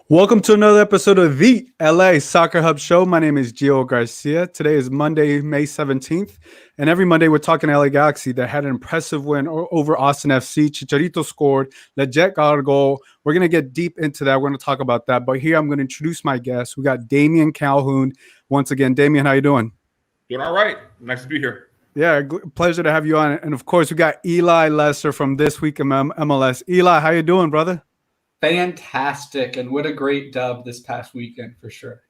Welcome to another episode of the LA Soccer Hub Show. My name is Gio Garcia. Today is Monday, May 17th. And every Monday, we're talking LA Galaxy that had an impressive win over Austin FC. Chicharito scored. Leggett got a goal. We're going to get deep into that. We're going to talk about that. But here, I'm going to introduce my guest. We got Damian Calhoun. Once again, Damian, how you doing? Doing all right. Nice to be here. Yeah, pleasure to have you on. And, of course, we got Eli Lesser from This Week in MLS. Eli, how you doing, brother? Fantastic, and what a great dub this past weekend for sure.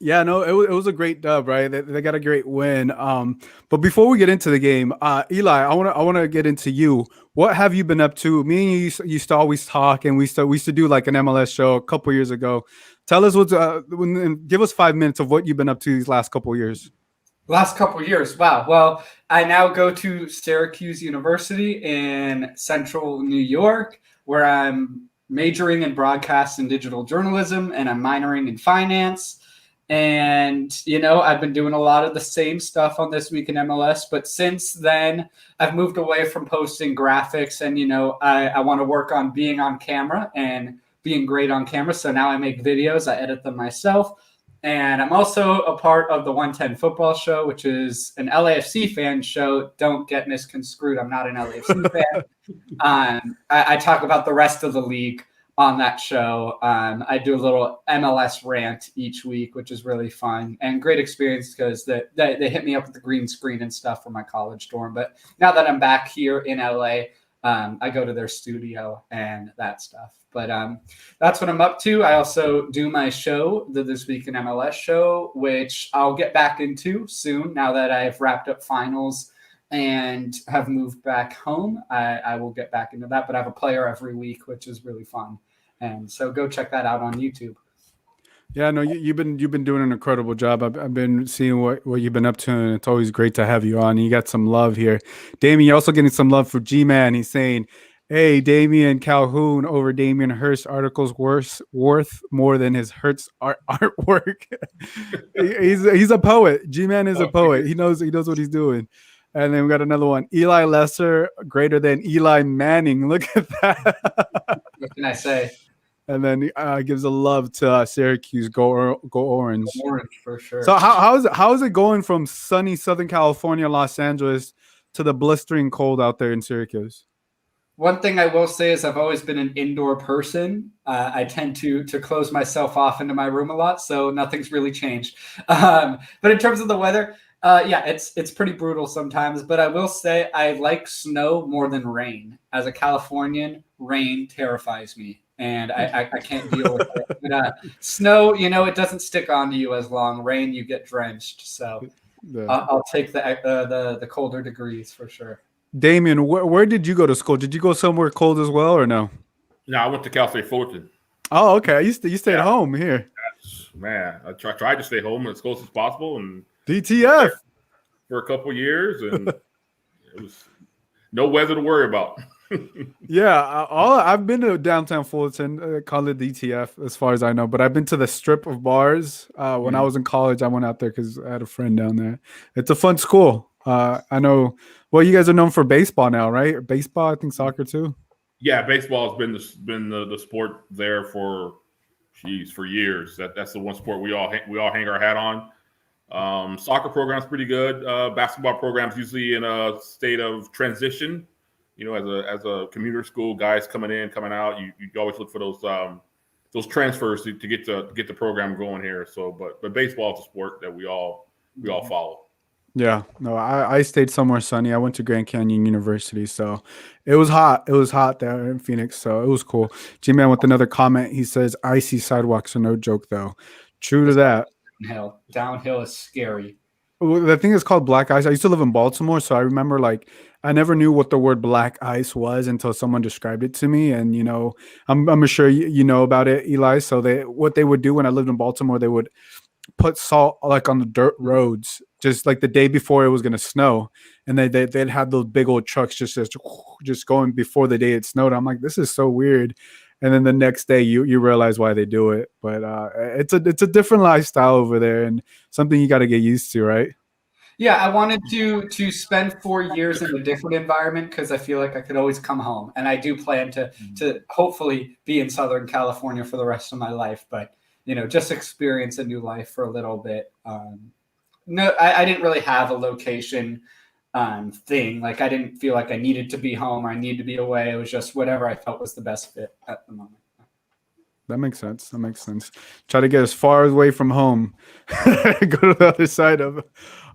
Yeah, no, it was a great dub, right? They got a great win. But before we get into the game, Eli, I want to get into you. What have you been up to? Me and you used to always talk, and we used to do like an MLS show a couple years ago. Tell us give us 5 minutes of what you've been up to these last couple of years. Last couple of years, wow. Well, I now go to Syracuse University in Central New York, where I'm majoring in broadcast and digital journalism, and I'm minoring in finance. And, I've been doing a lot of the same stuff on This Week in MLS, but since then I've moved away from posting graphics and, I want to work on being on camera and being great on camera. So now I make videos, I edit them myself. And I'm also a part of the 110 Football Show, which is an LAFC fan show. Don't get misconstrued. I'm not an LAFC fan. I talk about the rest of the league on that show. I do a little MLS rant each week, which is really fun and great experience because they hit me up with the green screen and stuff for my college dorm. But now that I'm back here in LA, I go to their studio and that stuff. But that's what I'm up to. I also do my show, the This Week in MLS show, which I'll get back into soon now that I've wrapped up finals and have moved back home. I will get back into that, but I have a player every week, which is really fun. And so go check that out on YouTube. Yeah, no, you've been doing an incredible job. I've been seeing what you've been up to, and it's always great to have you on. You got some love here. Damian, you're also getting some love for G-Man. He's saying, hey, Damian Calhoun over Damian Hirst articles worth more than his Hirst artwork. he's a poet. G-Man is a poet. He knows what he's doing. And then we got another one. Eli Lesser greater than Eli Manning. Look at that. What can I say? And then gives a love to Syracuse. Go Orange. Orange for sure. So how is it going from sunny Southern California, Los Angeles, to the blistering cold out there in Syracuse? One thing I will say is I've always been an indoor person. I tend to close myself off into my room a lot, so nothing's really changed. But in terms of the weather, it's pretty brutal sometimes. But I will say I like snow more than rain. As a Californian, rain terrifies me. And I can't deal with it. But, snow, it doesn't stick onto you as long. Rain, you get drenched. So I'll take the colder degrees for sure. Damian, where did you go to school? Did you go somewhere cold as well or no? No, I went to Cal State Fullerton. Oh, okay. You stayed home here. Man, I tried to stay home as close as possible. And DTF. For a couple years. And it was no weather to worry about. Yeah, I've been to downtown Fullerton, call it DTF as far as I know, but I've been to the strip of bars. When I was in college, I went out there because I had a friend down there. It's a fun school. I know. Well, you guys are known for baseball now, right? Baseball, I think soccer too. Yeah, baseball has been the sport there for years. That's the one sport we all hang our hat on. Soccer program's pretty good. Basketball program's usually in a state of transition. As a commuter school, guys coming in, coming out, you always look for those transfers to get the program going here. So, but baseball is a sport that we all follow. Yeah, no, I stayed somewhere sunny. I went to Grand Canyon University, so it was hot. It was hot there in Phoenix, so it was cool. G-Man with another comment. He says, icy sidewalks are no joke, though. True to that. Downhill is scary. The thing is called black ice. I used to live in Baltimore, so I remember I never knew what the word black ice was until someone described it to me. And I'm sure you know about it, Eli. So what they would do when I lived in Baltimore, they would put salt on the dirt roads, just like the day before it was gonna snow, and they'd have those big old trucks just going before the day it snowed. I'm like, this is so weird. And then the next day you realize why they do it. But it's a different lifestyle over there and something you got to get used to, right? Yeah, I wanted to spend 4 years in a different environment because I feel like I could always come home, and I do plan to hopefully be in Southern California for the rest of my life. But just experience a new life for a little bit. No, I didn't really have a location thing. Like I didn't feel like I needed to be home or I needed to be away. It was just whatever I felt was the best fit at the moment. That makes sense. That makes sense. Try to get as far away from home. Go to the other side of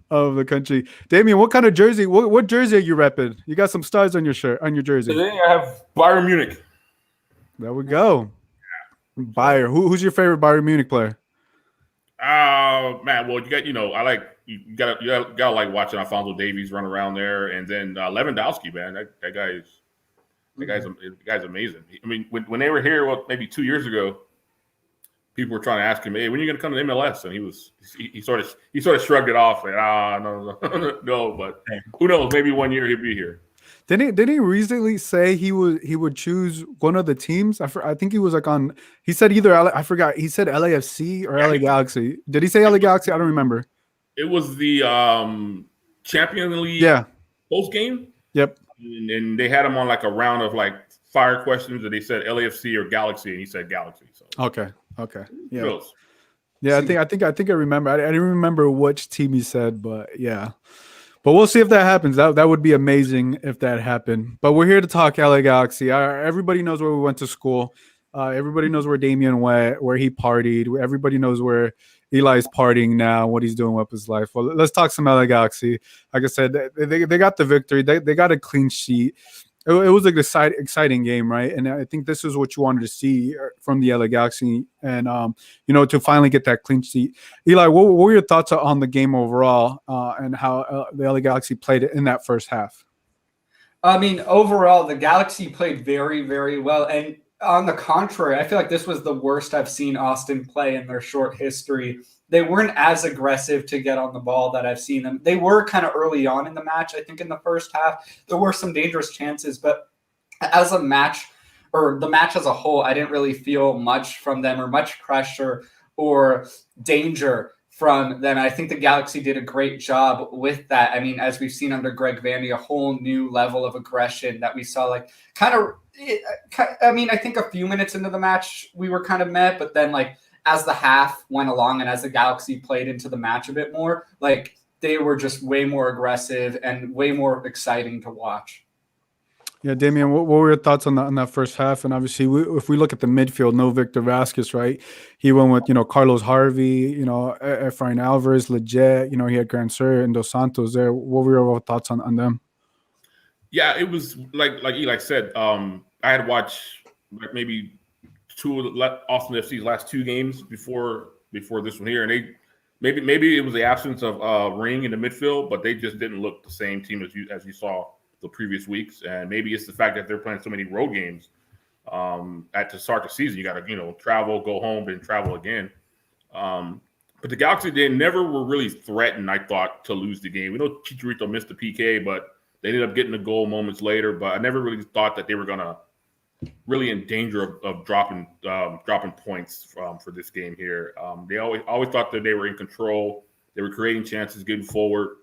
the country. Damian, what kind of jersey? What jersey are you repping? You got some stars on your shirt, on your jersey. Today I have Bayern Munich. There we go. Bayern. Who's your favorite Bayern Munich player? Man, well, you gotta like watching Alphonso Davies run around there, and then Lewandowski, man, that guy's amazing. I mean, when they were here, maybe 2 years ago, people were trying to ask him, "Hey, when are you going to come to MLS?" And he sort of shrugged it off, like, no. But who knows? Maybe 1 year he'll be here. Didn't he recently say he would choose one of the teams? I think he was like on. He said either I forgot. He said LAFC or LA Galaxy. Did he say LA Galaxy? I don't remember. It was the Champions League post game. Yep. And they had him on like a round of like fire questions, and they said LAFC or Galaxy, and he said Galaxy. So okay, yeah, close. Yeah. I think I remember. I didn't remember which team he said, but yeah. But we'll see if that happens. That would be amazing if that happened. But we're here to talk LA Galaxy. Everybody knows where we went to school. Everybody knows where Damian went, where he partied. Everybody knows where Eli's partying now, what he's doing with his life. Well, let's talk some LA Galaxy. Like I said, they got the victory. They got a clean sheet. It was an exciting game, right? And I think this is what you wanted to see from the LA Galaxy, and to finally get that clean sheet. Eli, what were your thoughts on the game overall, and how the LA Galaxy played it in that first half? I mean, overall, the Galaxy played very, very well, and on the contrary, I feel like this was the worst I've seen Austin play in their short history. They weren't as aggressive to get on the ball that I've seen them. They were kind of early on in the match. I think in the first half, there were some dangerous chances, but as a match, or the match as a whole, I didn't really feel much from them or much pressure or danger from them. I think the Galaxy did a great job with that. I mean, as we've seen under Greg Vandy, a whole new level of aggression that we saw, like I think a few minutes into the match, we were kind of met, but then like as the half went along and as the Galaxy played into the match a bit more, like they were just way more aggressive and way more exciting to watch. Yeah, Damian, what were your thoughts on that first half? And obviously, if we look at the midfield, no Victor Vasquez, right? He went with Carlos Harvey, Efrain Alvarez, Leggett. He had Gran Sur and Dos Santos there. What were your thoughts on them? Yeah, it was like Eli said. I had watched like maybe two of Austin FC's last two games before this one here, and they maybe it was the absence of Ring in the midfield, but they just didn't look the same team as you saw the previous weeks. And maybe it's the fact that they're playing so many road games to start the season. You got to travel, go home, then travel again. But the Galaxy, they never were really threatened, I thought, to lose the game. We know Chicharito missed the PK, but they ended up getting a goal moments later. But I never really thought that they were going to really in danger of dropping points for this game here. They always thought that they were in control. They were creating chances, getting forward.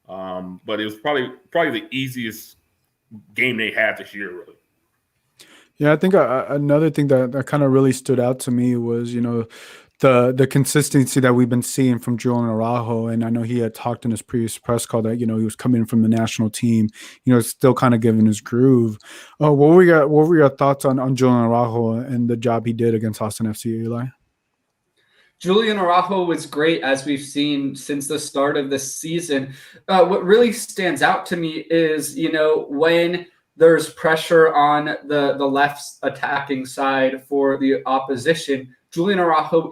But it was probably the easiest game they had this year, really. Yeah, I think another thing that kind of really stood out to me was, the consistency that we've been seeing from Julian Araujo. And I know he had talked in his previous press call that, he was coming in from the national team, still kind of giving his groove. What were your thoughts on Julian Araujo and the job he did against Austin FC, Eli? Julian Araujo was great, as we've seen since the start of this season. What really stands out to me is, when there's pressure on the left attacking side for the opposition, Julian Araujo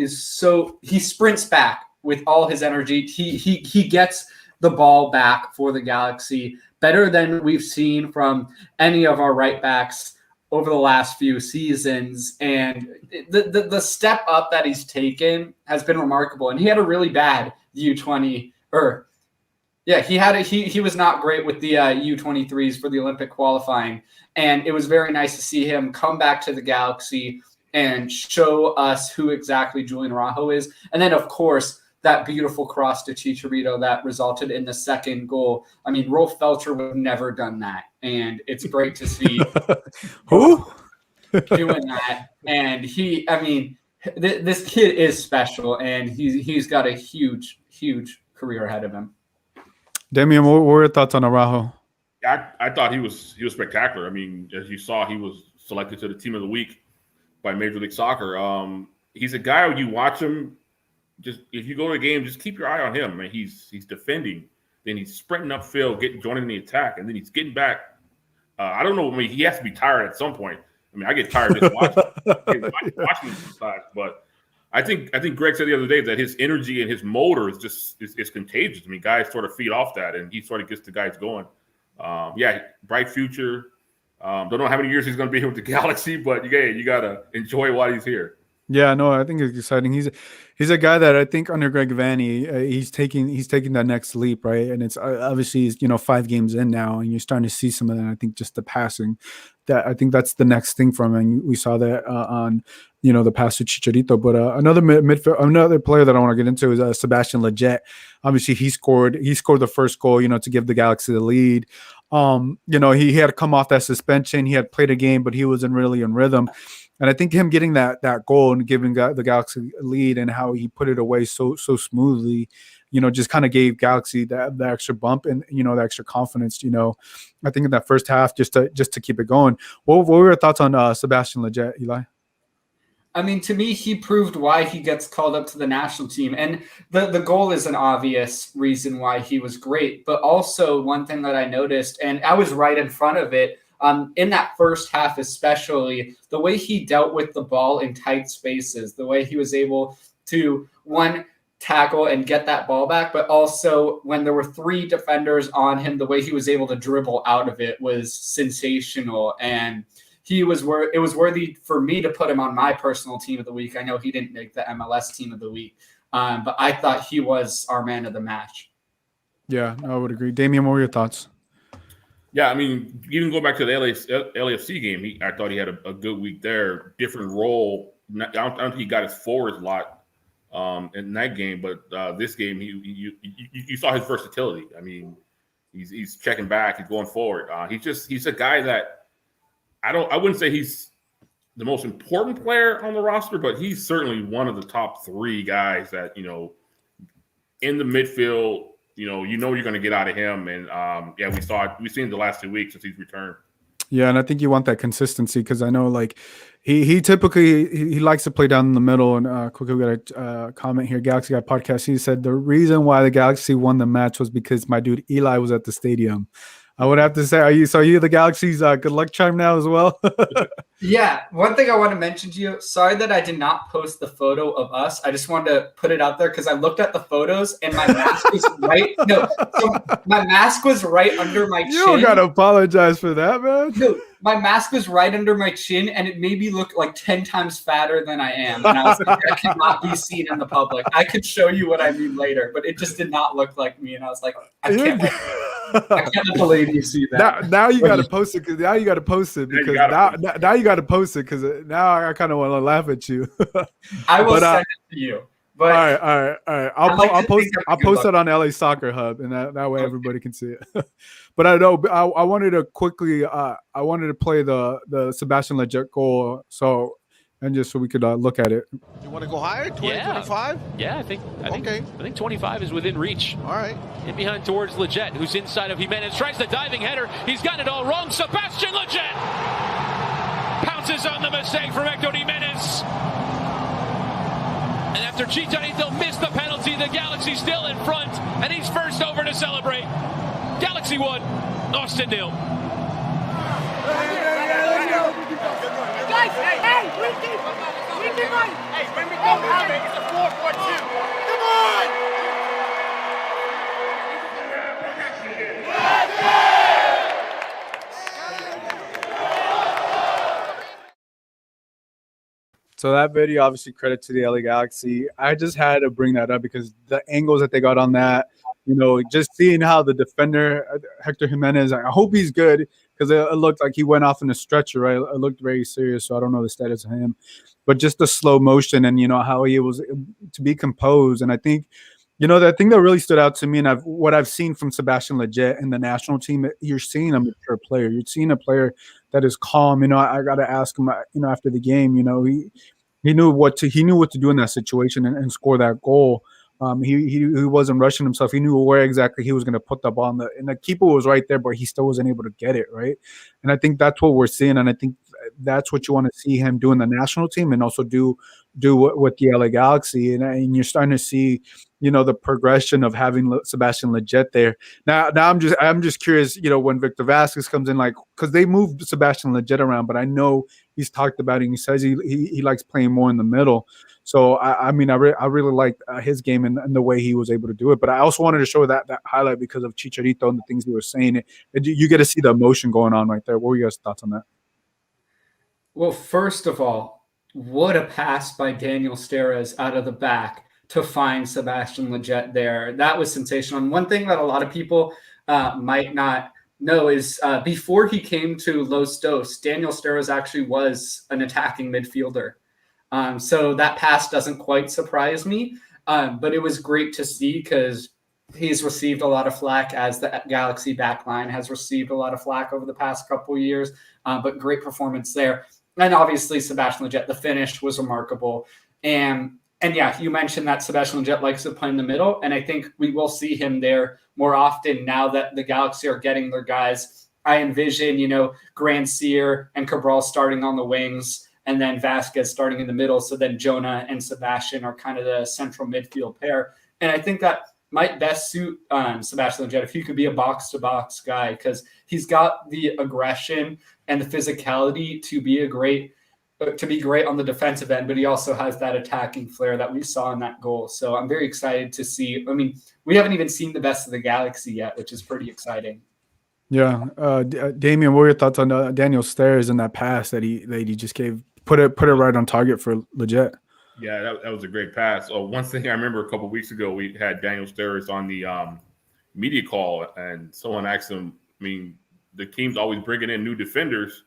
he sprints back with all his energy. He gets the ball back for the Galaxy better than we've seen from any of our right backs over the last few seasons. And the step up that he's taken has been remarkable. And he had a really bad U20 he was not great with the U23s for the Olympic qualifying. And it was very nice to see him come back to the Galaxy and show us who exactly Julian Araujo is. And then, of course, that beautiful cross to Chicharito that resulted in the second goal. I mean, Rolf Felcher would have never done that. And it's great to see Who? doing that. And this kid is special, and he's got a huge career ahead of him. Damian, what were your thoughts on Araujo? I thought he was spectacular. I mean, as you saw, he was selected to the team of the week by Major League Soccer. He's a guy when you watch him, just if you go to a game, just keep your eye on him. I mean, he's defending, then he's sprinting upfield, joining the attack, and then he's getting back. I don't know. I mean, he has to be tired at some point. I mean, I get tired just watching him sometimes. But I think Greg said the other day that his energy and his motor is contagious. I mean, guys sort of feed off that, and he sort of gets the guys going. Bright future. Don't know how many years he's going to be here with the Galaxy, but you got to enjoy while he's here. Yeah, no, I think it's exciting. He's a guy that I think under Greg Vanny, he's taking that next leap, right? And it's obviously 5 games in now, and you're starting to see some of that. I think just the passing, that I think that's the next thing from him. And we saw that on the pass to Chicharito. But another player that I want to get into is Sebastian Lletget. Obviously, he scored the first goal, to give the Galaxy the lead. He had come off that suspension. He had played a game, but he wasn't really in rhythm. And I think him getting that goal and giving the Galaxy a lead and how he put it away so smoothly, just kind of gave Galaxy the extra bump and the extra confidence. I think in that first half, just to keep it going. What were your thoughts on Sebastian Lletget, Eli? I mean, to me, he proved why he gets called up to the national team. And the goal is an obvious reason why he was great. But also one thing that I noticed, and I was right in front of it, in that first half especially, the way he dealt with the ball in tight spaces, the way he was able to, tackle and get that ball back, but also when there were 3 defenders on him, the way he was able to dribble out of it was sensational. And it was worthy for me to put him on my personal team of the week. I know he didn't make the MLS team of the week, but I thought he was our man of the match. Yeah, I would agree. Damian, what were your thoughts? Yeah, I mean, even going back to the LAFC game, I thought he had a good week there. Different role. I don't think he got his forwards a lot in that game, but this game, you saw his versatility. I mean, he's checking back, he's going forward. He's a guy that I wouldn't say he's the most important player on the roster, but he's certainly one of the top 3 guys that in the midfield. You're going to get out of him, and we've seen the last 2 weeks since he's returned. Yeah, and I think you want that consistency because I know he typically he likes to play down in the middle. And quickly, we got a comment here. Galaxy Guy Podcast. He said the reason why the Galaxy won the match was because my dude Eli was at the stadium. I would have to say, are you the Galaxy's good luck charm now as well? Yeah. One thing I want to mention to you, sorry that I did not post the photo of us. I just wanted to put it out there because I looked at the photos and my mask was my mask was right under my chin. You don't got to apologize for that, man. No, my mask was right under my chin and it made me look like 10 times fatter than I am. And I was like, I cannot be seen in the public. I could show you what I mean later, but it just did not look like me. And I was like, I can't let the ladies see that. Now you got to post it because now you got to post it because now you got to post it because now I kind of want to laugh at you. I will send it to you. But all right. I'll post it on LA Soccer Hub, and that way everybody can see it. But I know I wanted to quickly I wanted to play the Sebastian Lletget goal, so we could look at it. You want to go higher? 25? Yeah, I think 25 is within reach. All right. In behind towards Lletget, who's inside of Jimenez, tries the diving header. He's got it all wrong. Sebastian Lletget pounces on the mistake from Hector Jimenez. And after Chicharito missed the penalty, the Galaxy still in front, and he's first over to celebrate. Galaxy 1, Austin 0. Guys, hey, we can run. Hey, when we go out, it's a 4-4-2. Come on! So that video, obviously, credit to the LA Galaxy. I just had to bring that up because the angles that they got on that, just seeing how the defender, Hector Jimenez, I hope he's good because it looked like he went off in a stretcher, right? It looked very serious, so I don't know the status of him. But just the slow motion and, how he was to be composed. And I think The thing that really stood out to me, and what I've seen from Sebastian Lletget in the national team, you're seeing a mature player. You're seeing a player that is calm. I got to ask him, after the game, he knew what to do in that situation and score that goal. He wasn't rushing himself. He knew where exactly he was going to put the ball and the keeper was right there, but he still wasn't able to get it right. And I think that's what we're seeing, and I think that's what you want to see him do in the national team, and also do with the LA Galaxy, and you're starting to see the progression of having Sebastian Lletget there. Now I'm just curious, when Victor Vasquez comes in, like, because they moved Sebastian Lletget around, but I know he's talked about it and he says he likes playing more in the middle. So I really liked his game and the way he was able to do it. But I also wanted to show that highlight because of Chicharito and the things he was saying. You get to see the emotion going on right there. What were your guys' thoughts on that? Well, first of all, what a pass by Daniel Steres out of the back to find Sebastian Lletget there. That was sensational. And one thing that a lot of people might not know is before he came to Los Dos, Daniel Steres actually was an attacking midfielder. So that pass doesn't quite surprise me, but it was great to see because he's received a lot of flack, as the Galaxy backline has received a lot of flack over the past couple of years, but great performance there. And obviously Sebastian Lletget, the finish was remarkable. And yeah, you mentioned that Sebastian Lletget likes to play in the middle, and I think we will see him there more often now that the Galaxy are getting their guys. I envision, Grandsir and Cabral starting on the wings, and then Vasquez starting in the middle. So then Jonah and Sebastian are kind of the central midfield pair. And I think that might best suit Sebastian Lletget if he could be a box-to-box guy, because he's got the aggression and the physicality to be great on the defensive end, but he also has that attacking flair that we saw in that goal. So I'm very excited to see. I mean, we haven't even seen the best of the Galaxy yet, which is pretty exciting. Yeah, Damian, what were your thoughts on Daniel Steres and that pass that he just gave? Put it right on target for Lletget. Yeah, that was a great pass. One thing I remember a couple of weeks ago, we had Daniel Steres on the media call, and someone asked him, I mean, the team's always bringing in new defenders,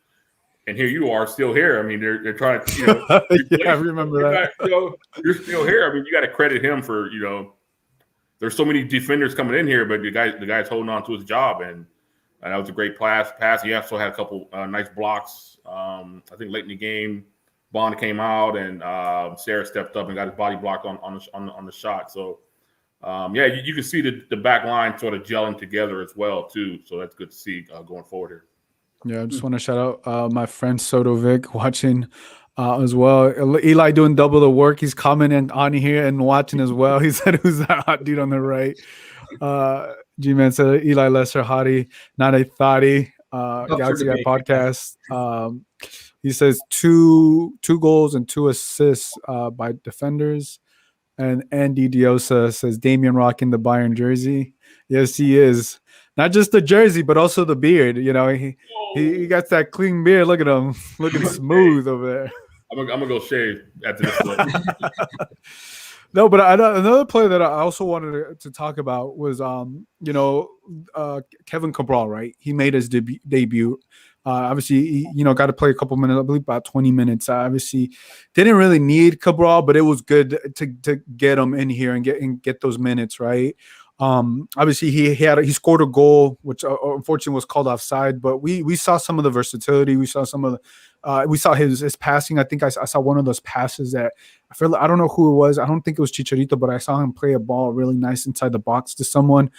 and here you are still here. I mean, they're trying to, yeah, I remember that. You're still here. I mean, you got to credit him for, there's so many defenders coming in here, but the guy's holding on to his job, and that was a great pass. He also had a couple nice blocks. I think late in the game, Bond came out, and Sarah stepped up and got his body blocked on the shot. So, you can see the back line sort of gelling together as well too. So that's good to see going forward here. Yeah, I just want to shout out my friend Sotovic watching as well. Eli doing double the work. He's commenting on here and watching as well. He said, "Who's that hot dude on the right?" G-Man said, "Eli Lesser, hottie, not a thotty." Galaxy Guy podcast. He says two goals and 2 assists by defenders. And Andy Diosa says Damian rocking the Bayern jersey. Yes, he is. Not just the jersey, but also the beard. He got that clean beard. Look at him, looking smooth over there. I'm gonna go shave after this one. No, but another player that I also wanted to talk about was Kevin Cabral. Right, he made his debut. Obviously, got to play a couple minutes. I believe about 20 minutes. Obviously, didn't really need Cabral, but it was good to get him in here and get those minutes, right? Obviously, he scored a goal, which unfortunately was called offside. But we saw some of the versatility. We saw some of the we saw his passing. I think I saw one of those passes that I don't know who it was. I don't think it was Chicharito, but I saw him play a ball really nice inside the box to someone.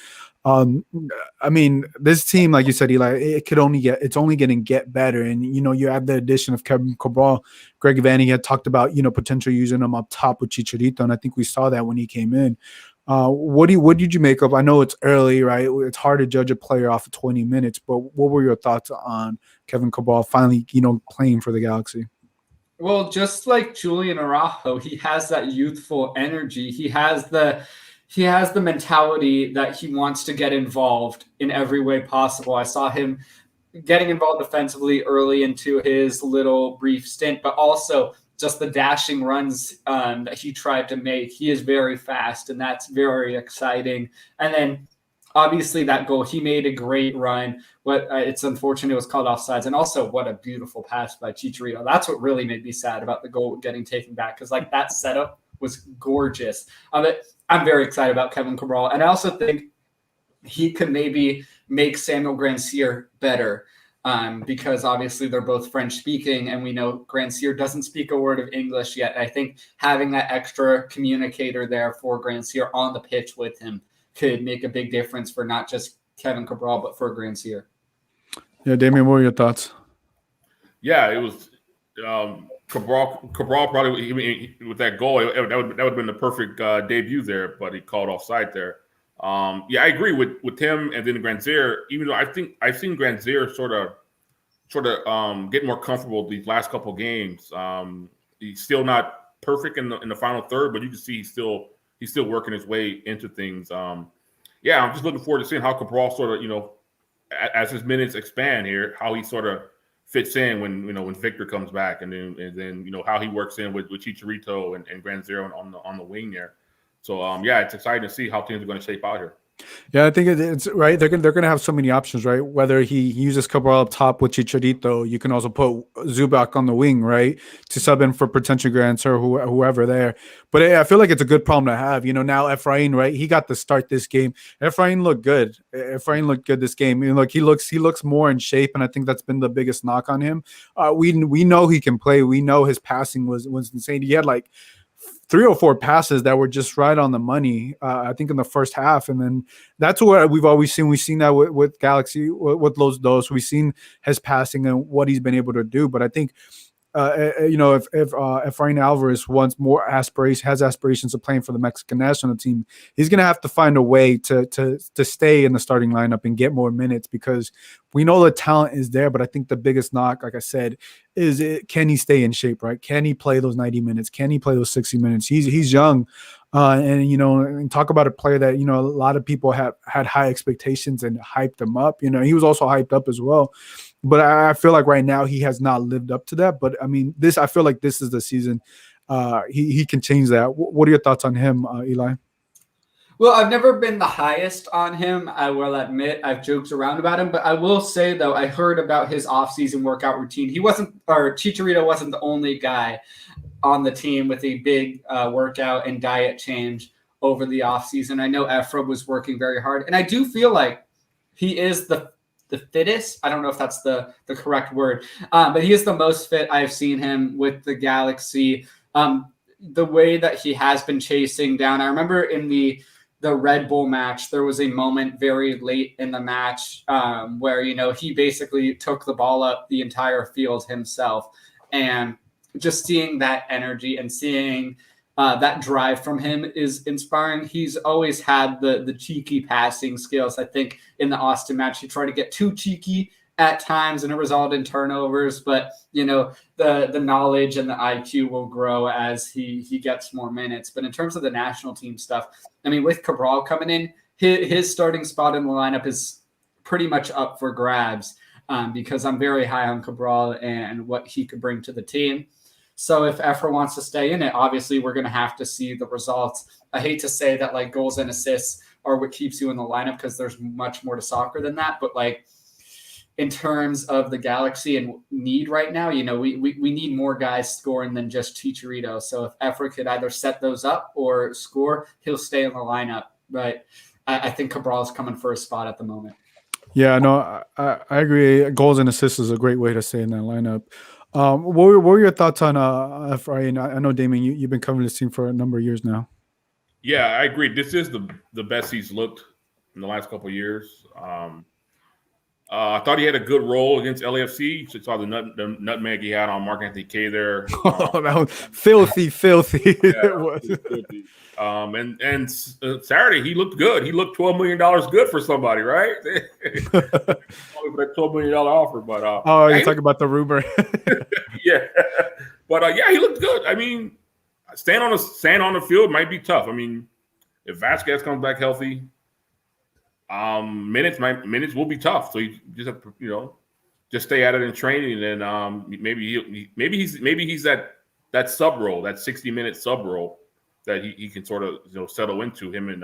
I mean, this team, like you said, Eli, it's only going to get better. And, you add the addition of Kevin Cabral. Greg Vanny had talked about, potentially using him up top with Chicharito. And I think we saw that when he came in. What did you make of? I know it's early, right? It's hard to judge a player off of 20 minutes, but what were your thoughts on Kevin Cabral finally, playing for the Galaxy? Well, just like Julian Araujo, he has that youthful energy. He has the mentality that he wants to get involved in every way possible. I saw him getting involved defensively early into his little brief stint, but also just the dashing runs that he tried to make. He is very fast, and that's very exciting. And then obviously that goal, he made a great run. But it's unfortunate it was called offsides. And also what a beautiful pass by Chicharito. That's what really made me sad about the goal getting taken back, because that setup was gorgeous. But I'm very excited about Kevin Cabral. And I also think he could maybe make Samuel Grandsir better because obviously they're both French speaking, and we know Grandsir doesn't speak a word of English yet. And I think having that extra communicator there for Grandsir on the pitch with him could make a big difference for not just Kevin Cabral, but for Grandsir. Yeah, Damian, what are your thoughts? Yeah, it was Cabral probably with that goal. That would have been the perfect debut there, but he called offside there. Yeah, I agree with him and then Grandsir. Even though I think I've seen Grandsir sort of get more comfortable these last couple games. He's still not perfect in the final third, but you can see he's still working his way into things. Yeah, I'm just looking forward to seeing how Cabral sort of, as his minutes expand here, how he sort of fits in when Victor comes back, and then how he works in with Chicharito and Grandsir on the wing there. So yeah, it's exciting to see how teams are going to shape out here. Yeah, I think it's right. They're gonna have so many options, right? Whether he uses Cabral up top with Chicharito, you can also put Zubak on the wing, right, to sub in for potential Grandsir or whoever there. But I feel like it's a good problem to have. Now Efrain, right? He got to start this game. Efrain looked good. Efrain looked good this game. He looks more in shape, and I think that's been the biggest knock on him. We know he can play. We know his passing was insane. He had like 3 or 4 passes that were just right on the money, I think, in the first half. And then that's what we've always seen. We've seen that with Galaxy, with Los Dos. We've seen his passing and what he's been able to do. But I think, if Efrain Alvarez has aspirations of playing for the Mexican national team, he's going to have to find a way to stay in the starting lineup and get more minutes, because we know the talent is there. But I think the biggest knock, like I said, is can he stay in shape, right? Can he play those 90 minutes? Can he play those 60 minutes? He's young. And talk about a player that, a lot of people have had high expectations and hyped him up. He was also hyped up as well. But I feel like right now he has not lived up to that. But, I feel like this is the season he can change that. What are your thoughts on him, Eli? Well, I've never been the highest on him. I will admit I've joked around about him, but I will say, though, I heard about his offseason workout routine. Chicharito wasn't the only guy on the team with a big workout and diet change over the offseason. I know Efra was working very hard, and I do feel like he is the fittest. I don't know if that's the correct word, but he is the most fit I've seen him with the Galaxy. The way that he has been chasing down. I remember in the Red Bull match, there was a moment very late in the match where, he basically took the ball up the entire field himself. And just seeing that energy and seeing that drive from him is inspiring. He's always had the cheeky passing skills. I think in the Austin match, he tried to get too cheeky at times, and it resulted in turnovers. But, the knowledge and the IQ will grow as he gets more minutes. But in terms of the national team stuff, with Cabral coming in, his starting spot in the lineup is pretty much up for grabs because I'm very high on Cabral and what he could bring to the team. So if Efra wants to stay in it, obviously we're going to have to see the results. I hate to say that like goals and assists are what keeps you in the lineup, because there's much more to soccer than that. But like in terms of the Galaxy and need right now, we need more guys scoring than just Chicharito. So if Efra could either set those up or score, he'll stay in the lineup. But I think Cabral is coming for a spot at the moment. Yeah, no, I agree. Goals and assists is a great way to stay in that lineup. What were your thoughts on Efrain? I know, Damien, you've been covering this team for a number of years now. Yeah, I agree. This is the best he's looked in the last couple of years. I thought he had a good role against LAFC. You saw the nutmeg he had on Mark Anthony K there. That was filthy. Yeah, it was filthy. And Saturday he looked good. He looked $12 million good for somebody, right? For that $12 million offer, but you're talking about the rumor. Yeah, but yeah, he looked good. Staying on the field might be tough. If Vasquez comes back healthy, minutes will be tough. So you just have to, just stay at it in training, and then maybe he's that sub role, that 60-minute sub role that he can sort of settle into, him and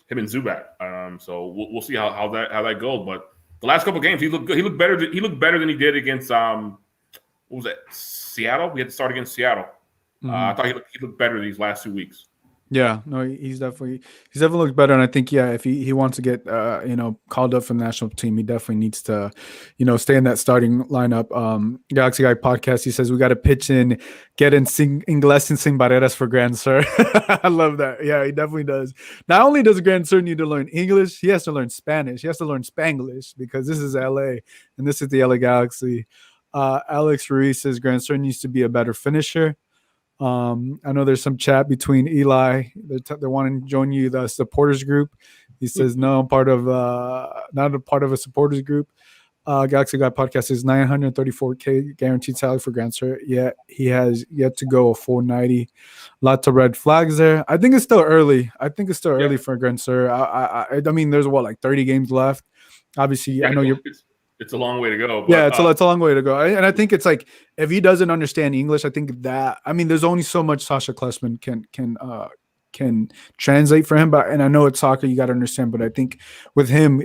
Zubak. So we'll see how that goes. But the last couple of games he looked good. He looked better than he did against what was that, Seattle? We had to start against Seattle. I thought he looked better these last 2 weeks. Yeah, no, he's definitely looked better, and I think if he wants to get called up for the national team, he definitely needs to, stay in that starting lineup. Galaxy Guy podcast, he says we got to pitch in, get in sing inglés and sing barreras for Grand Sir. I love that. Yeah, he definitely does. Not only does Grand Sir need to learn English, he has to learn Spanish. He has to learn Spanglish because this is LA and this is the LA Galaxy. Alex Ruiz says Grand Sir needs to be a better finisher. I know there's some chat between Eli. They want to join you, the supporters group. He says, no, I'm not a part of a supporters group. Galaxy Guy podcast is $934K guaranteed salary for Grand Sir. Yet he has yet to go a 490. Lots of red flags there. I think it's still early. Early for Grand Sir. I mean, there's like 30 games left. Obviously, I know it's a long way to go. But, yeah, it's a long way to go. And I think it's like if he doesn't understand English, I think there's only so much Sasha Klesman can translate for him. And I know it's soccer, you got to understand. But I think with him,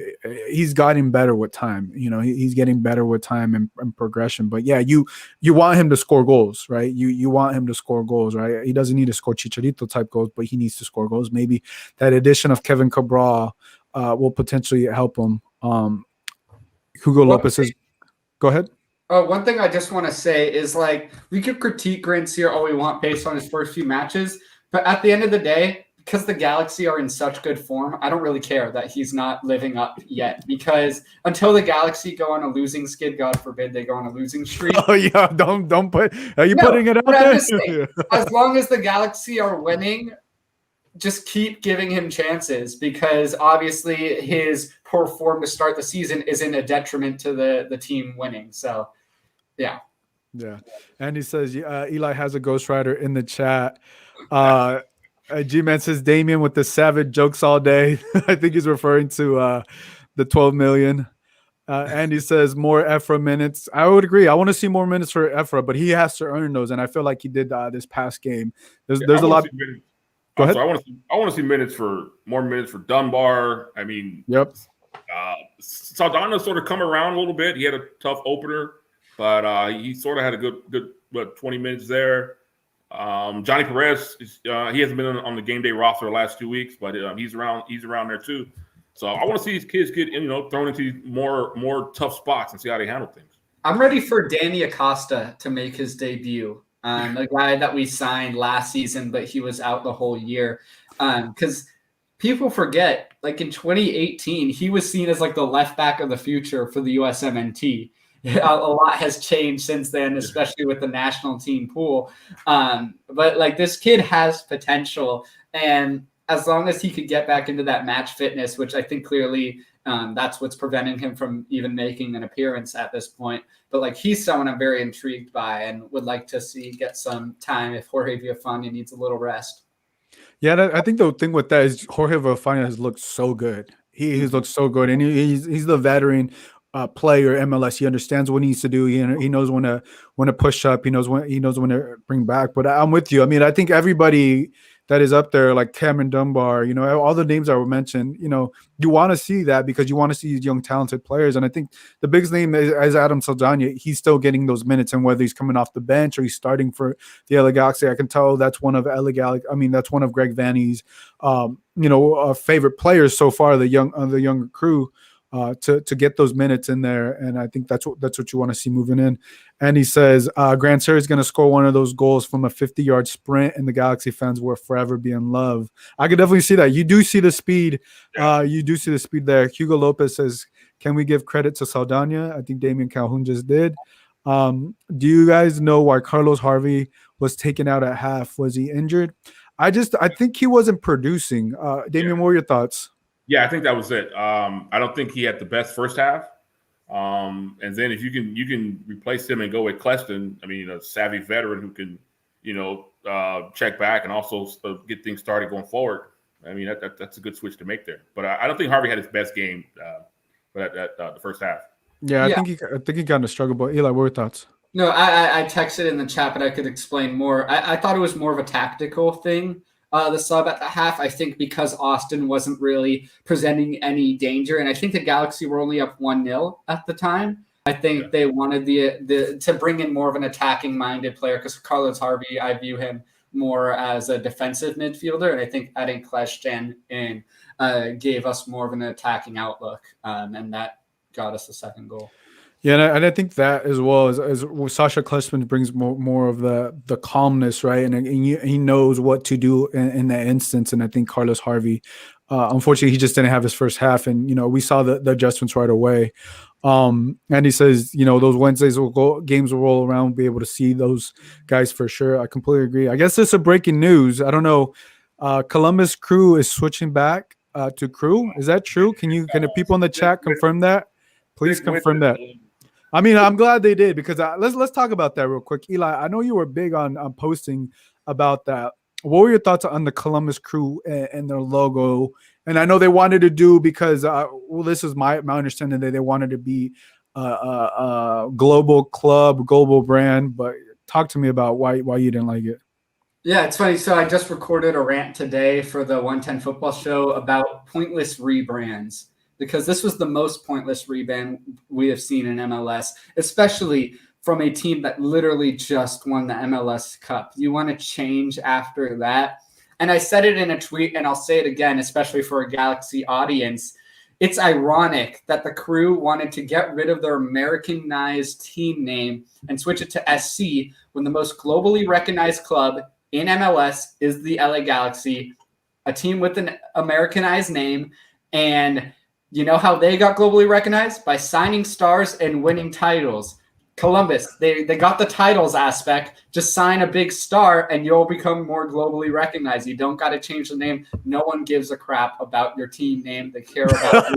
he's gotten better with time. He's getting better with time and progression. But yeah, you want him to score goals, right? You want him to score goals, right? He doesn't need to score Chicharito type goals, but he needs to score goals. Maybe that addition of Kevin Cabral will potentially help him. Hugo Lopez says, go ahead. One thing I just want to say is we could critique Grand Sir all we want based on his first few matches, but at the end of the day, because the Galaxy are in such good form, I don't really care that he's not living up yet. Because until the Galaxy go on a losing skid, God forbid they go on a losing streak. Oh yeah, don't put. Are you putting it out there? Saying, as long as the Galaxy are winning, just keep giving him chances because obviously his poor form to start the season isn't a detriment to the team winning. So, yeah. Yeah. And he says Eli has a ghostwriter in the chat. G-Man says Damian with the savage jokes all day. I think he's referring to the 12 million. And he says more Efra minutes. I would agree. I want to see more minutes for Efra, but he has to earn those. And I feel like he did this past game. There's a lot. Go ahead. I want to see more minutes for Dunbar. I mean, yep. Saldana sort of come around a little bit. He had a tough opener, but he sort of had a good 20 minutes there. Johnny Perez, he hasn't been on the game day roster the last 2 weeks, but he's around there too. So I want to see these kids get thrown into more tough spots and see how they handle things. I'm ready for Danny Acosta to make his debut. A guy that we signed last season, but he was out the whole year. Because people forget, in 2018, he was seen as the left back of the future for the USMNT. A lot has changed since then, especially with the national team pool. But this kid has potential, and as long as he could get back into that match fitness, which I think clearly that's what's preventing him from even making an appearance at this point. But he's someone I'm very intrigued by and would like to see get some time if Jorge Villafana needs a little rest. Yeah, I think the thing with that is Jorge Villafana has looked so good. He's looked so good, and he's the veteran player MLS. He understands what he needs to do. He knows when to push up. He knows when to bring back. But I'm with you. I mean, I think everybody that is up there, like Cameron Dunbar, all the names that were mentioned, you want to see that because you want to see these young, talented players. And I think the biggest name is Adam Saldana. He's still getting those minutes, and whether he's coming off the bench or he's starting for the LA Galaxy, I can tell that's one of that's one of Greg Vanney's, favorite players so far, the younger crew. To get those minutes in there, and I think that's what you want to see moving in. And he says Grand Sir is going to score one of those goals from a 50-yard sprint, and the Galaxy fans will forever be in love. I could definitely see that. You do see the speed. You do see the speed there. Hugo Lopez says, "Can we give credit to Saldana?" I think Damian Calhoun just did. Do you guys know why Carlos Harvey was taken out at half? Was he injured? I think he wasn't producing. Damian, what were your thoughts? Yeah, I think that was it. I don't think he had the best first half. And then if you can replace him and go with Kleston, I mean, a savvy veteran who can, check back and also get things started going forward. I mean, that's a good switch to make there. But I don't think Harvey had his best game the first half. Yeah, I think he kind of struggled. But Eli, what were your thoughts? No, I texted in the chat, but I could explain more. I thought it was more of a tactical thing. The sub at the half, I think because Austin wasn't really presenting any danger, and I think the Galaxy were only up 1-0 at the time. I think they wanted to bring in more of an attacking-minded player because Carlos Harvey, I view him more as a defensive midfielder, and I think adding Kleshjan in gave us more of an attacking outlook, and that got us the second goal. Yeah, and I think that as well as Sasha Klesman brings more of the calmness, right? And he knows what to do in that instance. And I think Carlos Harvey, unfortunately, he just didn't have his first half, and we saw the adjustments right away. And he says, those Wednesdays games will roll around, we'll be able to see those guys for sure. I completely agree. I guess it's a breaking news. I don't know. Columbus Crew is switching back to Crew. Is that true? Can the people in the chat confirm that? Please confirm that. I mean, I'm glad they did, because let's talk about that real quick. Eli, I know you were big on posting about that. What were your thoughts on the Columbus Crew and their logo? And I know they wanted to do, because this is my understanding, that they wanted to be a global club, global brand. But talk to me about why you didn't like it. Yeah, it's funny. So I just recorded a rant today for the 110 Football Show about pointless rebrands, because this was the most pointless rebrand we have seen in MLS, especially from a team that literally just won the MLS Cup. You want to change after that? And I said it in a tweet, and I'll say it again, especially for a Galaxy audience. It's ironic that the Crew wanted to get rid of their Americanized team name and switch it to SC, when the most globally recognized club in MLS is the LA Galaxy, a team with an Americanized name. And you know how they got globally recognized? By signing stars and winning titles. Columbus, they got the titles aspect. Just sign a big star and you'll become more globally recognized. You don't got to change the name. No one gives a crap about your team name. They care about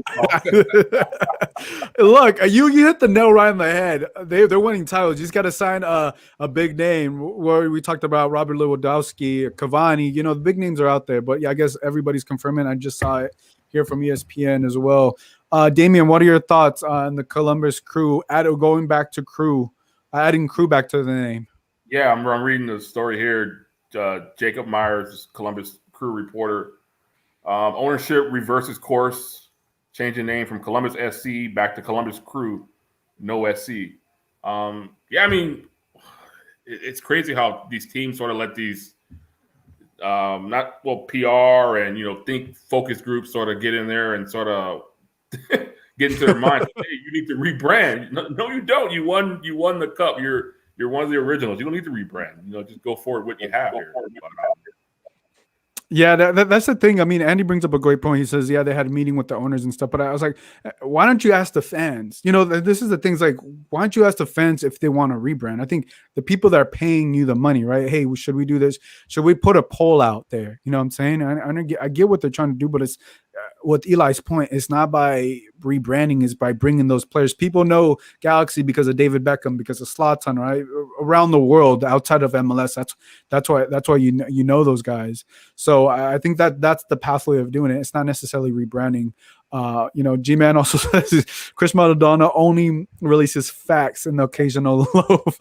Look, you hit the nail right on the head. They're winning titles. You just got to sign a big name. Where we talked about Robert Lewandowski, Cavani. The big names are out there. But yeah, I guess everybody's confirming. I just saw it here from ESPN as well. Damian, what are your thoughts on the Columbus Crew going back to Crew, adding Crew back to the name? Yeah, I'm reading the story here. Jacob Myers, Columbus Crew reporter. Ownership reverses course, changing name from Columbus SC back to Columbus Crew, no SC. Yeah, I mean, it's crazy how these teams sort of let these PR and think focus groups sort of get in there and sort of get into their mind. Hey, you need to rebrand. No, you don't. You won the cup. You're one of the originals. You don't need to rebrand. Just go forward with what you have here. Yeah, that's the thing. I mean, Andy brings up a great point. He says, yeah, they had a meeting with the owners and stuff. But I was like, why don't you ask the fans? This is the things, like, why don't you ask the fans if they want to rebrand? I think the people that are paying you the money, right? Hey, should we do this? Should we put a poll out there? You know what I'm saying? I get what they're trying to do, but it's with Eli's point, it's not by rebranding, it's by bringing those players. People know Galaxy because of David Beckham, because of Zlatan, right? Around the world, outside of MLS, that's why you know those guys. So I think that's the pathway of doing it. It's not necessarily rebranding. G-Man also says Chris Maradona only releases facts and the occasional loaf.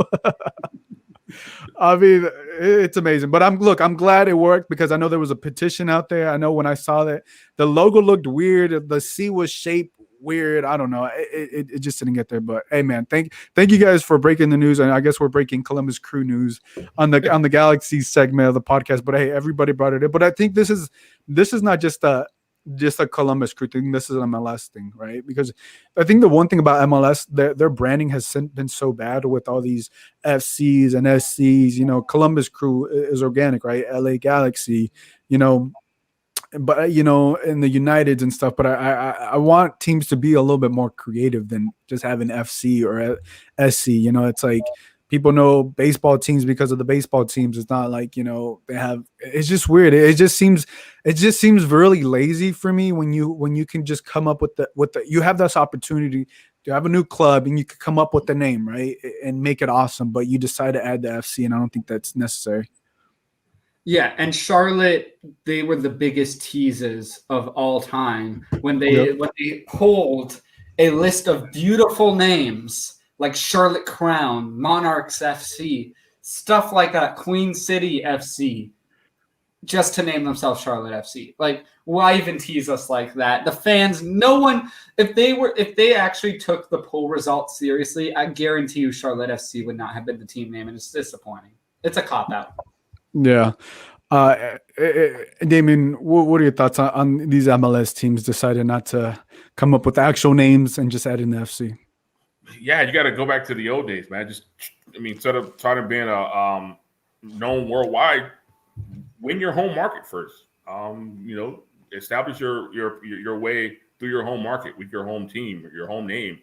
I mean, it's amazing. But I'm glad it worked, because I know there was a petition out there. I know when I saw that the logo looked weird, the C was shaped weird. I don't know. It just didn't get there. But hey, man, thank you guys for breaking the news. And I guess we're breaking Columbus Crew news on the Galaxy segment of the podcast. But hey, everybody brought it in. But I think this is not just a Columbus Crew thing. This is an MLS thing, right? Because I think the one thing about MLS, their branding has been so bad with all these FCs and SCs. Columbus Crew is organic, right? LA Galaxy, but in the Uniteds and stuff. But I want teams to be a little bit more creative than just having FC or SC. It's like, people know baseball teams because of the baseball teams. It's not like, they have, it's just weird. It just seems really lazy for me when you can just come up with the you have this opportunity to have a new club and you can come up with the name, right? And make it awesome, but you decide to add the FC, and I don't think that's necessary. Yeah, and Charlotte, they were the biggest teases of all time when they pulled a list of beautiful names like Charlotte Crown, Monarchs FC, stuff like that, Queen City FC, just to name themselves Charlotte FC. Like, why even tease us like that? The fans, no one, if they actually took the poll results seriously, I guarantee you Charlotte FC would not have been the team name, and it's disappointing. It's a cop-out. Yeah. Damien, what are your thoughts on these MLS teams deciding not to come up with actual names and just add in the FC? Yeah, you got to go back to the old days, man. Instead of trying to being a known worldwide, win your home market first. Establish your way through your home market with your home team, your home name.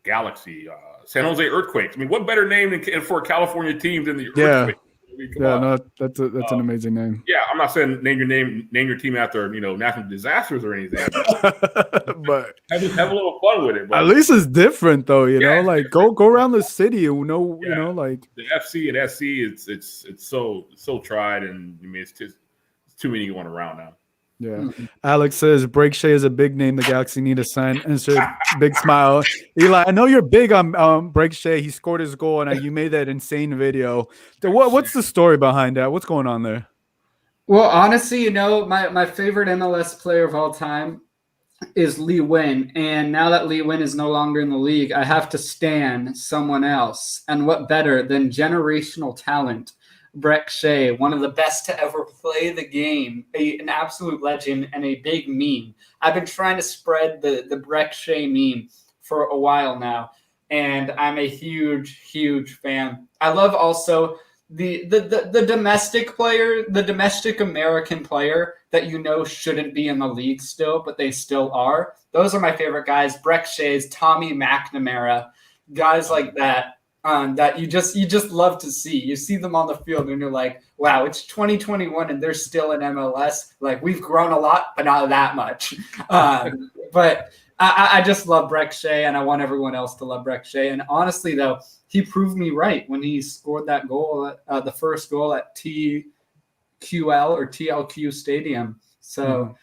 Galaxy, San Jose Earthquakes. I mean, what better name for a California team than the Earthquakes? No, that's an amazing name. Yeah, I'm not saying name your team after natural disasters or anything, but have a little fun with it. But at least it's different, though. You know, like go around the city. You know, like the FC and SC. It's so tried, and I mean, it's too many going around now. Yeah. Alex says Break Shea is a big name the Galaxy need to sign. Insert big smile. Eli, I know you're big on Break Shea. He scored his goal and you made that insane video. What's the story behind that? What's going on there? Well, honestly, my favorite MLS player of all time is Lee Nguyen. And now that Lee Nguyen is no longer in the league, I have to stan someone else. And what better than generational talent, Breck Shea, one of the best to ever play the game, an absolute legend and a big meme. I've been trying to spread the Breck Shea meme for a while now, and I'm a huge, huge fan. I love also the domestic player, the domestic American player that shouldn't be in the league still, but they still are. Those are my favorite guys. Breck Shea's, Tommy McNamara, guys like that. That you just love to see. You see them on the field and you're like, wow, it's 2021 and they're still in MLS. Like, we've grown a lot, but not that much. But I just love Breck Shea, and I want everyone else to love Breck Shea. And honestly, though, he proved me right when he scored that goal, the first goal at TQL or TLQ Stadium. So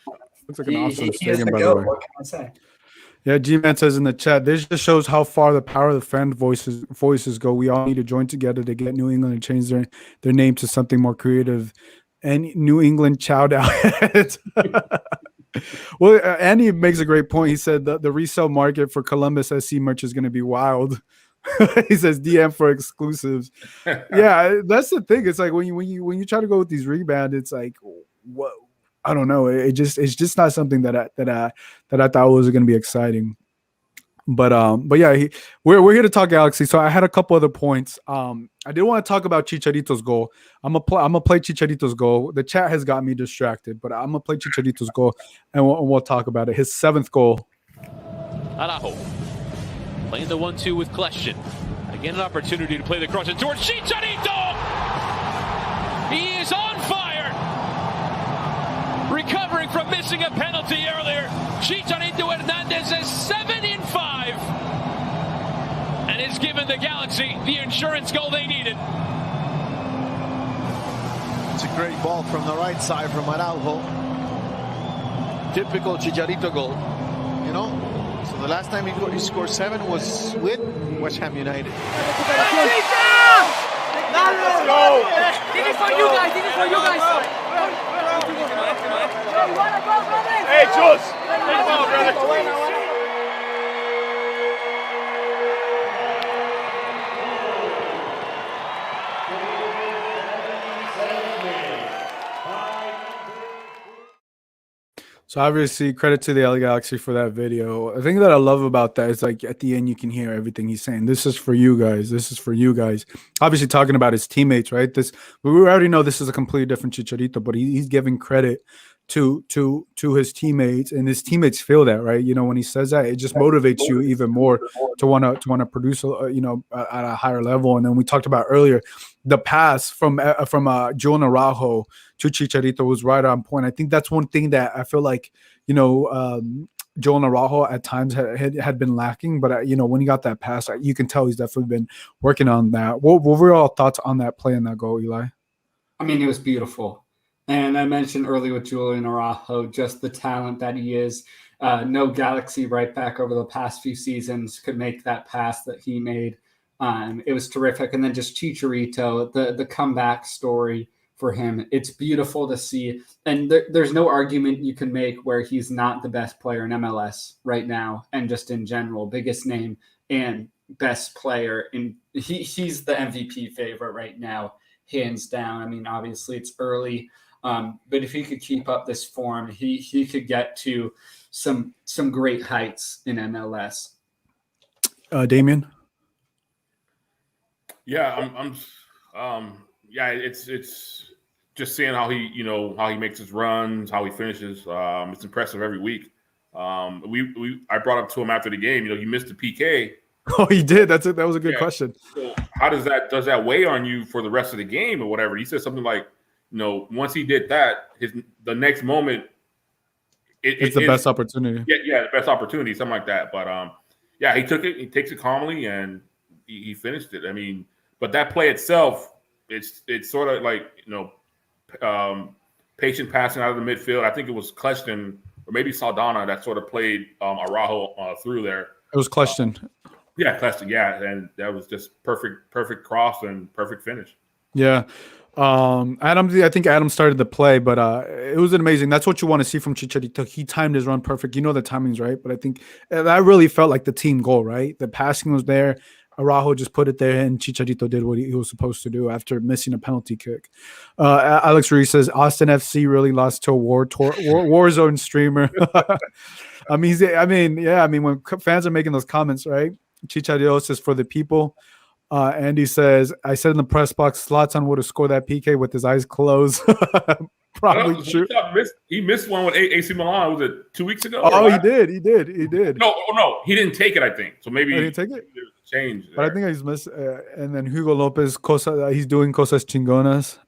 looks like an awesome stadium, by the way. What can I say? Yeah, G-Man says in the chat, this just shows how far the power of the fan voices go. We all need to join together to get New England to change their name to something more creative. And New England chowed out. Well, Andy makes a great point. He said the resale market for Columbus SC merch is going to be wild. He says DM for exclusives. Yeah, that's the thing. It's like when you try to go with these rebound, it's like, what? I don't know. It's just not something that I thought was going to be exciting. But yeah, we're here to talk Galaxy. So I had a couple other points. I did want to talk about Chicharito's goal. I'm gonna play Chicharito's goal. The chat has got me distracted, but I'm gonna play Chicharito's goal and we'll talk about it. His 7th goal. Araujo playing the 1-2 with Kleshin. Again, an opportunity to play the cross towards Chicharito. He is on fire. Recovering from missing a penalty earlier, Chicharito Hernandez is 7 in 5 and has given the Galaxy the insurance goal they needed. It's a great ball from the right side from Araujo. Typical Chicharito goal. So the last time he scored 7 was with West Ham United. Let's go! This is for you guys. Hey, Jules! Hey, brother! So obviously, credit to the LA Galaxy for that video. The thing that I love about that is like at the end you can hear everything he's saying. This is for you guys. This is for you guys. Obviously talking about his teammates, right? We already know this is a completely different Chicharito, but he's giving credit to his teammates, and his teammates feel that, right? When he says that, it just motivates you even more to want to produce, at a higher level. And then we talked about earlier, the pass from Joel Araujo to Chicharito was right on point. I think that's one thing that I feel like, Joel Araujo at times had been lacking, but when he got that pass, you can tell he's definitely been working on that. What were your thoughts on that play and that goal, Eli? I mean, it was beautiful. And I mentioned earlier with Julian Araujo, just the talent that he is. No Galaxy right back over the past few seasons could make that pass that he made. It was terrific. And then just Chicharito, the comeback story for him. It's beautiful to see. And there's no argument you can make where he's not the best player in MLS right now and just in general. Biggest name and best player. He's the MVP favorite right now. hands down. I mean, obviously it's early, but if he could keep up this form, he could get to some great heights in MLS. Damian? Yeah, yeah, it's just seeing how he makes his runs, how he finishes. It's impressive every week. I brought up to him after the game. He missed the PK. Oh, he did. That was a good question. So how does that weigh on you for the rest of the game or whatever? He said something like, once he did that, the next moment, it's the best opportunity. Yeah, the best opportunity, something like that. But yeah, he took it. He takes it calmly and he finished it. I mean, but that play itself, it's sort of like patient passing out of the midfield. I think it was Kleshton or maybe Saldana that sort of played Araujo through there. It was Kleshton. Yeah, Kleshton. Yeah, and that was just perfect cross and perfect finish. Yeah. I think Adam started the play, but it was amazing. That's what you want to see from Chicharito. He timed his run perfect. The timing's right, but I think that really felt like the team goal, right? The passing was there. Araujo just put it there, and Chicharito did what he was supposed to do after missing a penalty kick. Alex Ruiz says Austin FC really lost to a war zone streamer. I mean, when fans are making those comments, right? Chicharito says for the people. Andy says, I said in the press box, Zlatan would have scored that PK with his eyes closed. Probably true. He missed one with AC Milan. Was it 2 weeks ago? Oh, he did. No, he didn't take it, I think. So maybe he didn't take it? Change. But I think he's missed. And then Hugo Lopez, he's doing cosas chingonas.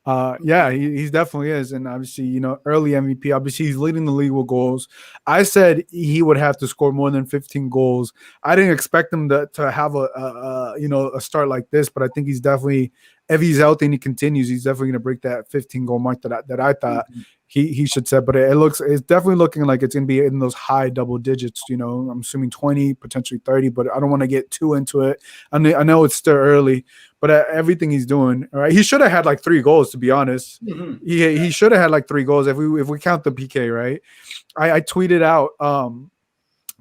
Yeah, he definitely is. And obviously, early MVP. Obviously, he's leading the league with goals. I said he would have to score more than 15 goals. I didn't expect him to have a start like this, but I think he's definitely, if he's healthy and he continues, he's definitely going to break that 15 goal mark that I thought he should set. But it's definitely looking like it's going to be in those high double digits. I'm assuming 20, potentially 30, but I don't want to get too into it. I know it's still early, but everything he's doing, all right, he should have had like 3 goals, to be honest. Mm-hmm. He should have had like 3 goals if we count the PK, right? I tweeted out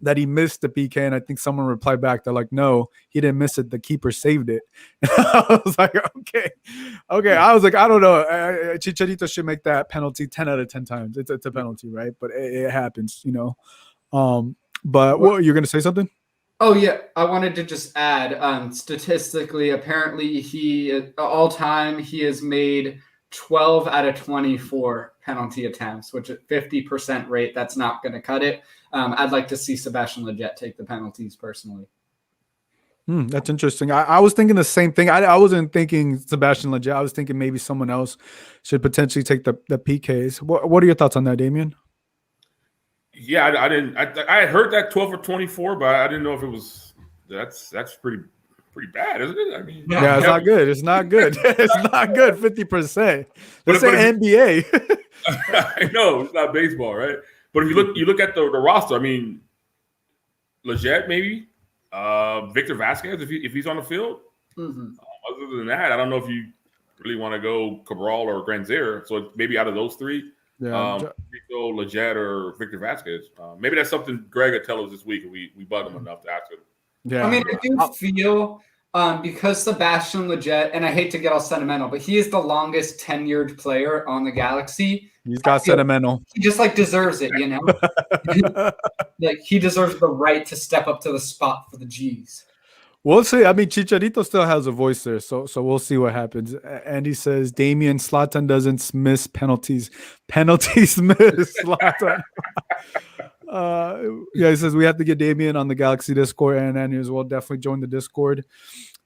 that he missed the PK, and I think someone replied back. They're like, no, he didn't miss it. The keeper saved it. I was like, okay. I was like, I don't know. Chicharito should make that penalty 10 out of 10 times. It's a penalty, right? But it happens, But what, you're going to say something? Oh, yeah. I wanted to just add, statistically, apparently all time, he has made 12 out of 24 penalty attempts, which at 50% rate, that's not going to cut it. I'd like to see Sebastian Lletget take the penalties personally. That's interesting. I was thinking the same thing. I wasn't thinking Sebastian Lletget. I was thinking maybe someone else should potentially take the PKs. What are your thoughts on that, Damian? Yeah, I didn't. I had heard that 12 or 24, but I didn't know if it was. That's pretty bad, isn't it? I mean, yeah, it's not good. It's not good. It's not good. 50%. This is NBA. I know it's not baseball, right? But if you look at the roster, I mean, Lletget maybe, Victor Vasquez if he's on the field. Mm-hmm. Other than that, I don't know if you really want to go Cabral or Granzier. So maybe out of those 3, Rico, Lletget, or Victor Vasquez. Maybe that's something Greg would tell us this week. We bug him enough to ask him. Yeah, I mean, I do feel because Sebastian Lletget, and I hate to get all sentimental, but he is the longest tenured player on the Galaxy. He's got sentimental. He just deserves it, he deserves the right to step up to the spot for the G's. We'll see. I mean, Chicharito still has a voice there, so we'll see what happens. Andy says, Damian, Zlatan doesn't miss penalties. Penalties miss, Zlatan. He says we have to get Damian on the Galaxy Discord, and Andy as well. Definitely join the Discord.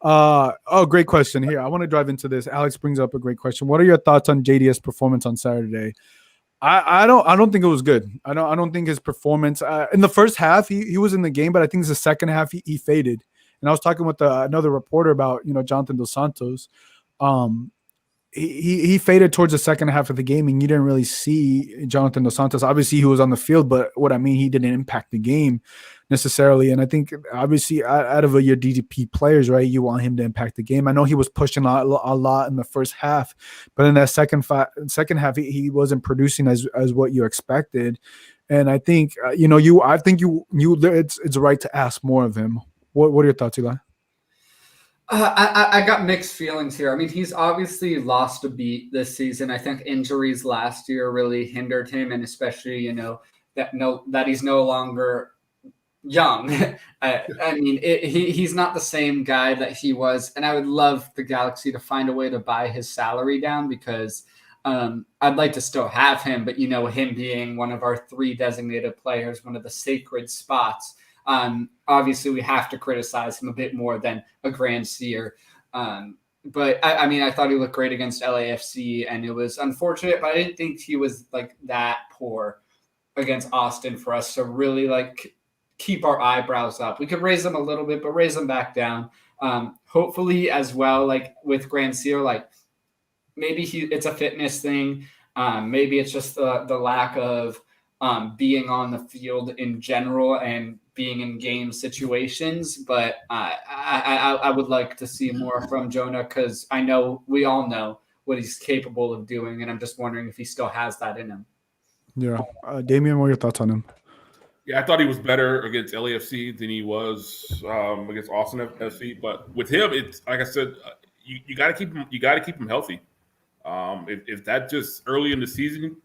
Great question here. I want to dive into this. Alex brings up a great question. What are your thoughts on JD's performance on Saturday? I don't think it was good. I don't think his performance in the first half he was in the game, but I think it's the second half he faded. And I was talking with another reporter about Jonathan Dos Santos. He faded towards the second half of the game, and you didn't really see Jonathan Dos Santos. Obviously, he was on the field, but what I mean, he didn't impact the game necessarily. And I think, obviously, out of your DDP players, right, you want him to impact the game. I know he was pushing a lot in the first half, but in that second half, he wasn't producing as what you expected. And I think, it's right to ask more of him. What are your thoughts, Eli? I got mixed feelings here. I mean, he's obviously lost a beat this season. I think injuries last year really hindered him, and especially that he's no longer young. I mean, he's not the same guy that he was, and I would love the Galaxy to find a way to buy his salary down because I'd like to still have him, but him being one of our 3 designated players, one of the sacred spots. Obviously, we have to criticize him a bit more than a Grand Seer. But I mean, I thought he looked great against LAFC, and it was unfortunate, but I didn't think he was like that poor against Austin for us to really keep our eyebrows up. We could raise them a little bit, but raise them back down. Hopefully, as well, like with Grand Seer, maybe it's a fitness thing. Maybe it's just the lack of being on the field in general and being in game situations. But I would like to see more from Jonah because we all know what he's capable of doing, and I'm just wondering if he still has that in him. Yeah, Damian, what are your thoughts on him? Yeah, I thought he was better against LAFC than he was against Austin FC. But with him, it's like I said, you got to keep him. You got to keep him healthy. If that just early in the season,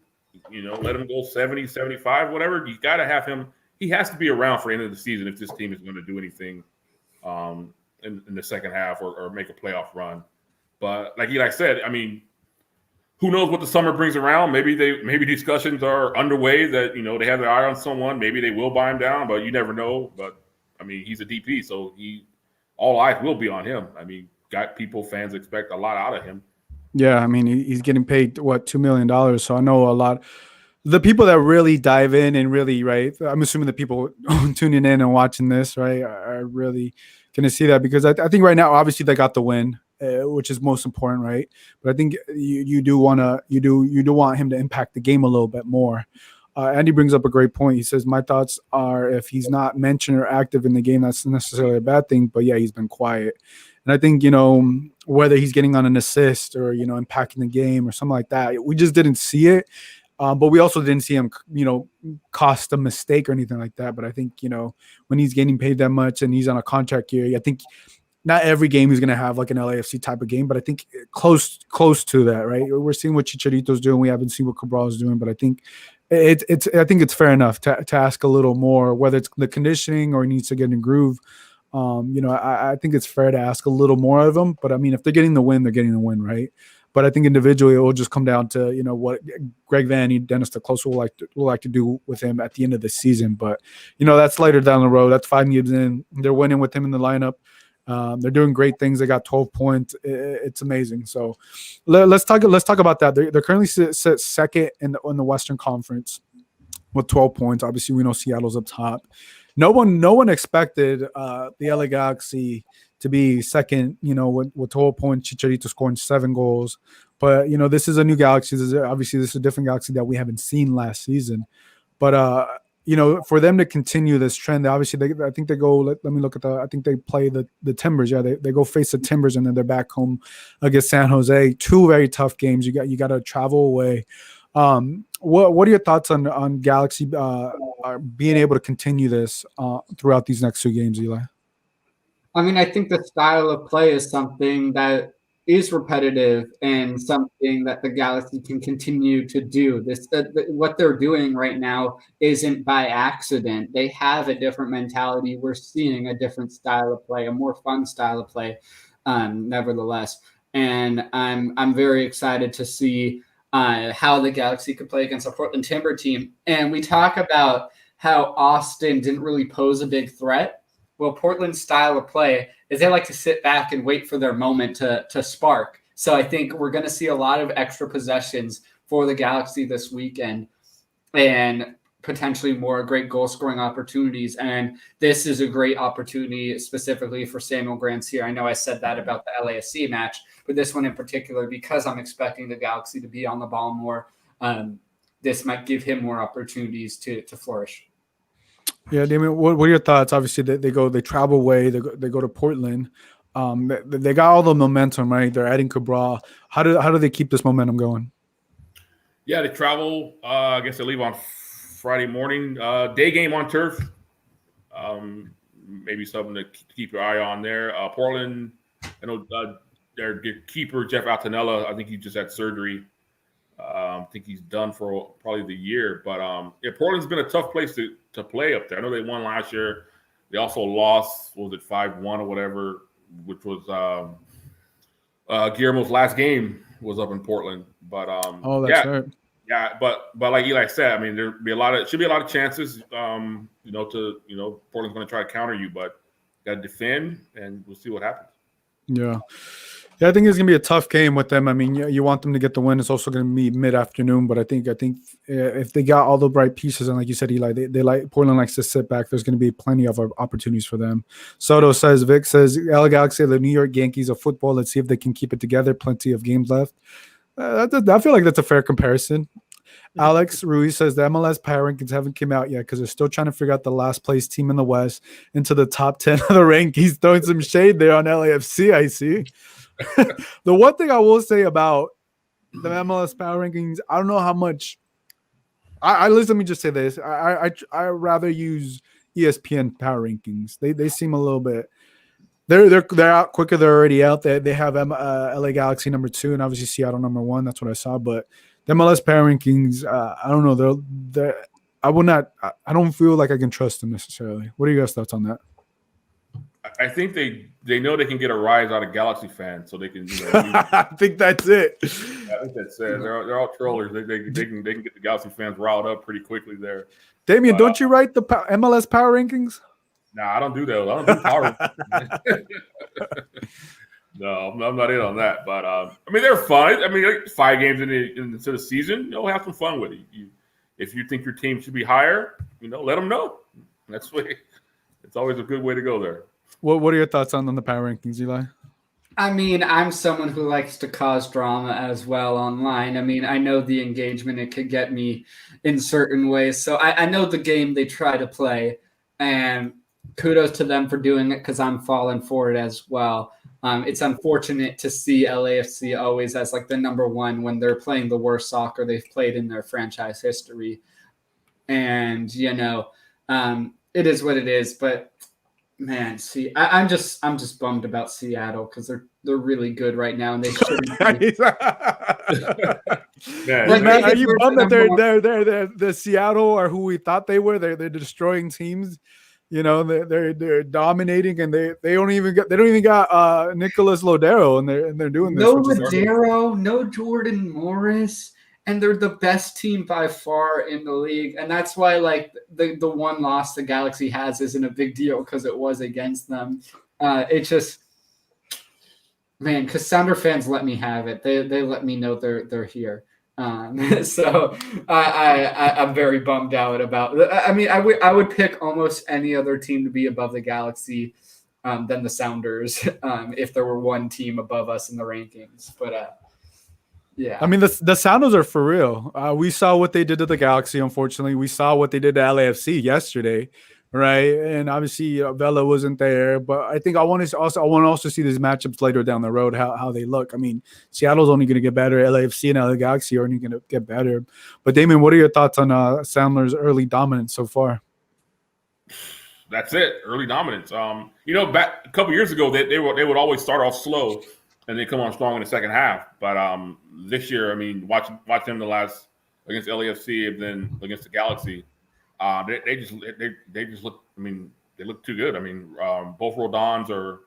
let him go 70, 75, whatever. You got to have him. He has to be around for the end of the season if this team is going to do anything in the second half or make a playoff run. But like Eli said, I mean, who knows what the summer brings around? Maybe discussions are underway that they have their eye on someone. Maybe they will buy him down, but you never know. But I mean, he's a DP, so all eyes will be on him. I mean, fans expect a lot out of him. Yeah, I mean, he's getting paid $2 million. So I know a lot. The people that really dive in and really, right, I'm assuming the people tuning in and watching this, right, are really going to see that because I think right now, obviously, they got the win, which is most important, right? But I think you do want him to impact the game a little bit more. Andy brings up a great point. He says, my thoughts are if he's not mentioned or active in the game, that's necessarily a bad thing. But yeah, he's been quiet. And I think, whether he's getting on an assist or, impacting the game or something like that, we just didn't see it. But we also didn't see him, cost a mistake or anything like that. But I think, when he's getting paid that much and he's on a contract year, I think not every game he's going to have like an LAFC type of game, but I think close to that, right? We're seeing what Chicharito's doing. We haven't seen what Cabral is doing, but I think it's fair enough to ask a little more, whether it's the conditioning or he needs to get in groove. I think it's fair to ask a little more of them, but I mean, if they're getting the win, they're getting the win, right? But I think individually, it will just come down to what Greg Vanny, Dennis DeClose will like to do with him at the end of the season. But that's later down the road. That's 5 games in. They're winning with him in the lineup. They're doing great things. They got 12 points. It's amazing. So let's talk about that. They're currently set second in the Western Conference with 12 points. Obviously, we know Seattle's up top. No one expected the LA Galaxy to be second, with 12 points, Chicharito scoring 7 goals. But, this is a new Galaxy. This is a different Galaxy that we haven't seen last season. But, for them to continue this trend, obviously, I think they go, let me look at I think they play the Timbers. Yeah, they go face the Timbers, and then they're back home against San Jose. 2 very tough games. You got to travel away. What are your thoughts on Galaxy being able to continue this throughout these next 2 games, Eli? I mean, I think the style of play is something that is repetitive and something that the Galaxy can continue to do. What they're doing right now isn't by accident. They have a different mentality. We're seeing a different style of play, a more fun style of play, nevertheless. And I'm very excited to see how the Galaxy could play against a Portland Timber team. And we talk about how Austin didn't really pose a big threat. Well, Portland's style of play is they like to sit back and wait for their moment to spark. So I think we're going to see a lot of extra possessions for the Galaxy this weekend and potentially more great goal-scoring opportunities. And this is a great opportunity specifically for Samuel Grandsir. I know I said that about the LAFC match, but this one in particular, because I'm expecting the Galaxy to be on the ball more, this might give him more opportunities to flourish. Yeah, Damian, what are your thoughts? Obviously, they travel away. They go to Portland. They got all the momentum, right? They're adding Cabral. How do they keep this momentum going? Yeah, they travel. I guess they leave on Friday morning. Day game on turf. Maybe something to keep your eye on there. Portland I know their keeper Jeff Altanella. I think he just had surgery. I think he's done for probably the year. But yeah, Portland's been a tough place to play up there. I know they won last year. They also lost. What was it 5-1 or whatever, which was Guillermo's last game was up in Portland. But that's right. Yeah, but like Eli said, I mean, should be a lot of chances. Portland's going to try to counter you, but got to defend, and we'll see what happens. Yeah, I think it's gonna be a tough game with them. I mean, you want them to get the win. It's also gonna be mid-afternoon, but I think if they got all the right pieces, and like you said, Eli, they like Portland likes to sit back. There's gonna be plenty of opportunities for them. Soto says, Vic says, LA Galaxy, the New York Yankees of football. Let's see if they can keep it together. Plenty of games left. I feel like that's a fair comparison. Alex Ruiz says the MLS Power Rankings haven't come out yet because they're still trying to figure out the last place team in the West into the top 10 of the rankings. Throwing some shade there on LAFC, I see. The one thing I will say about the MLS Power Rankings, I don't know how much. Let me just say this. I rather use ESPN Power Rankings. They seem a little bit. They're out quicker. They're already out there. They have LA Galaxy number 2 and obviously Seattle number 1. That's what I saw. But the MLS Power Rankings, I don't know. They're I will not. I don't feel like I can trust them necessarily. What are your guys' thoughts on that? I think they know they can get a rise out of Galaxy fans, so they can. I think that's it. I think that's it. They're all trollers. They can get the Galaxy fans riled up pretty quickly there. Damian, don't you write the MLS Power Rankings? Nah, I don't do those. I don't do power. No, I'm not in on that. But I mean, they're fun. I mean, like 5 games into the season, have some fun with it. If you think your team should be higher, let them know. That's the way. It's always a good way to go there. What are your thoughts on the power rankings, Eli? I mean, I'm someone who likes to cause drama as well online. I mean, I know the engagement it could get me in certain ways. So I know the game they try to play, and kudos to them for doing it because I'm falling for it as well. It's unfortunate to see LAFC always as like the number 1 when they're playing the worst soccer they've played in their franchise history. And, it is what it is. But man, see, I'm just bummed about Seattle because they're really good right now, and they shouldn't be. Man, are you bummed that they're Seattle are who we thought they were? They're destroying teams. They're dominating, and they don't even got Nicholas Lodero, and they're doing this. No Lodero, no Jordan Morris. And they're the best team by far in the league. And that's why, like, the one loss the Galaxy has isn't a big deal because it was against them. It just – man, because Sounder fans let me have it. They let me know they're here. So I'm very bummed out about – I mean, I would pick almost any other team to be above the Galaxy than the Sounders if there were one team above us in the rankings. But yeah, I mean the Sounders are for real. We saw what they did to the Galaxy. Unfortunately, we saw what they did to LAFC yesterday, right? And obviously Vela wasn't there, but I think I want to also see these matchups later down the road how they look. I mean, Seattle's only going to get better. LAFC and LA Galaxy are only going to get better. But Damien, what are your thoughts on Sandler's early dominance so far? That's it, early dominance. Back a couple years ago, they would always start off slow and they come on strong in the second half. But this year, I mean, watch them the last against LAFC and then against the Galaxy. They just look. I mean, they look too good. I mean, both Rodons are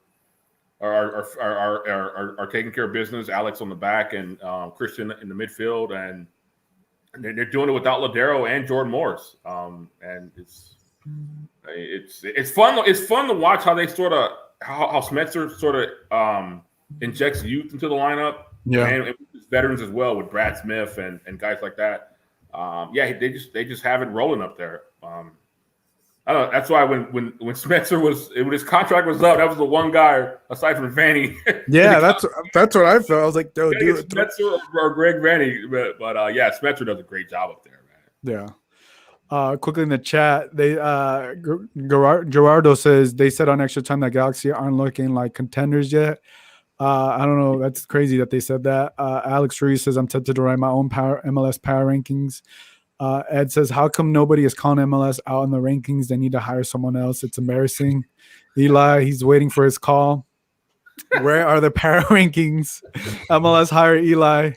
taking care of business. Alex on the back and Christian in the midfield, and they're doing it without Lodero and Jordan Morris. And it's fun. It's fun to watch how they how Smetzer sort of injects youth into the lineup. Yeah, and veterans as well with Brad Smith and guys like that. They just have it rolling up there. I don't know. That's why when Smetzer when his contract was up, that was the one guy aside from Vanny. Yeah, that's what I felt. I was like, dude, Smetzer or Greg Vanny, but Smetzer does a great job up there, man. Yeah. Quickly in the chat, Gerardo says they said on Extra Time that Galaxy aren't looking like contenders yet. I don't know. That's crazy that they said that. Alex Ruiz says, I'm tempted to write my own MLS power rankings. Ed says, how come nobody is calling MLS out in the rankings? They need to hire someone else. It's embarrassing. Eli, he's waiting for his call. Where are the power rankings? MLS hire Eli.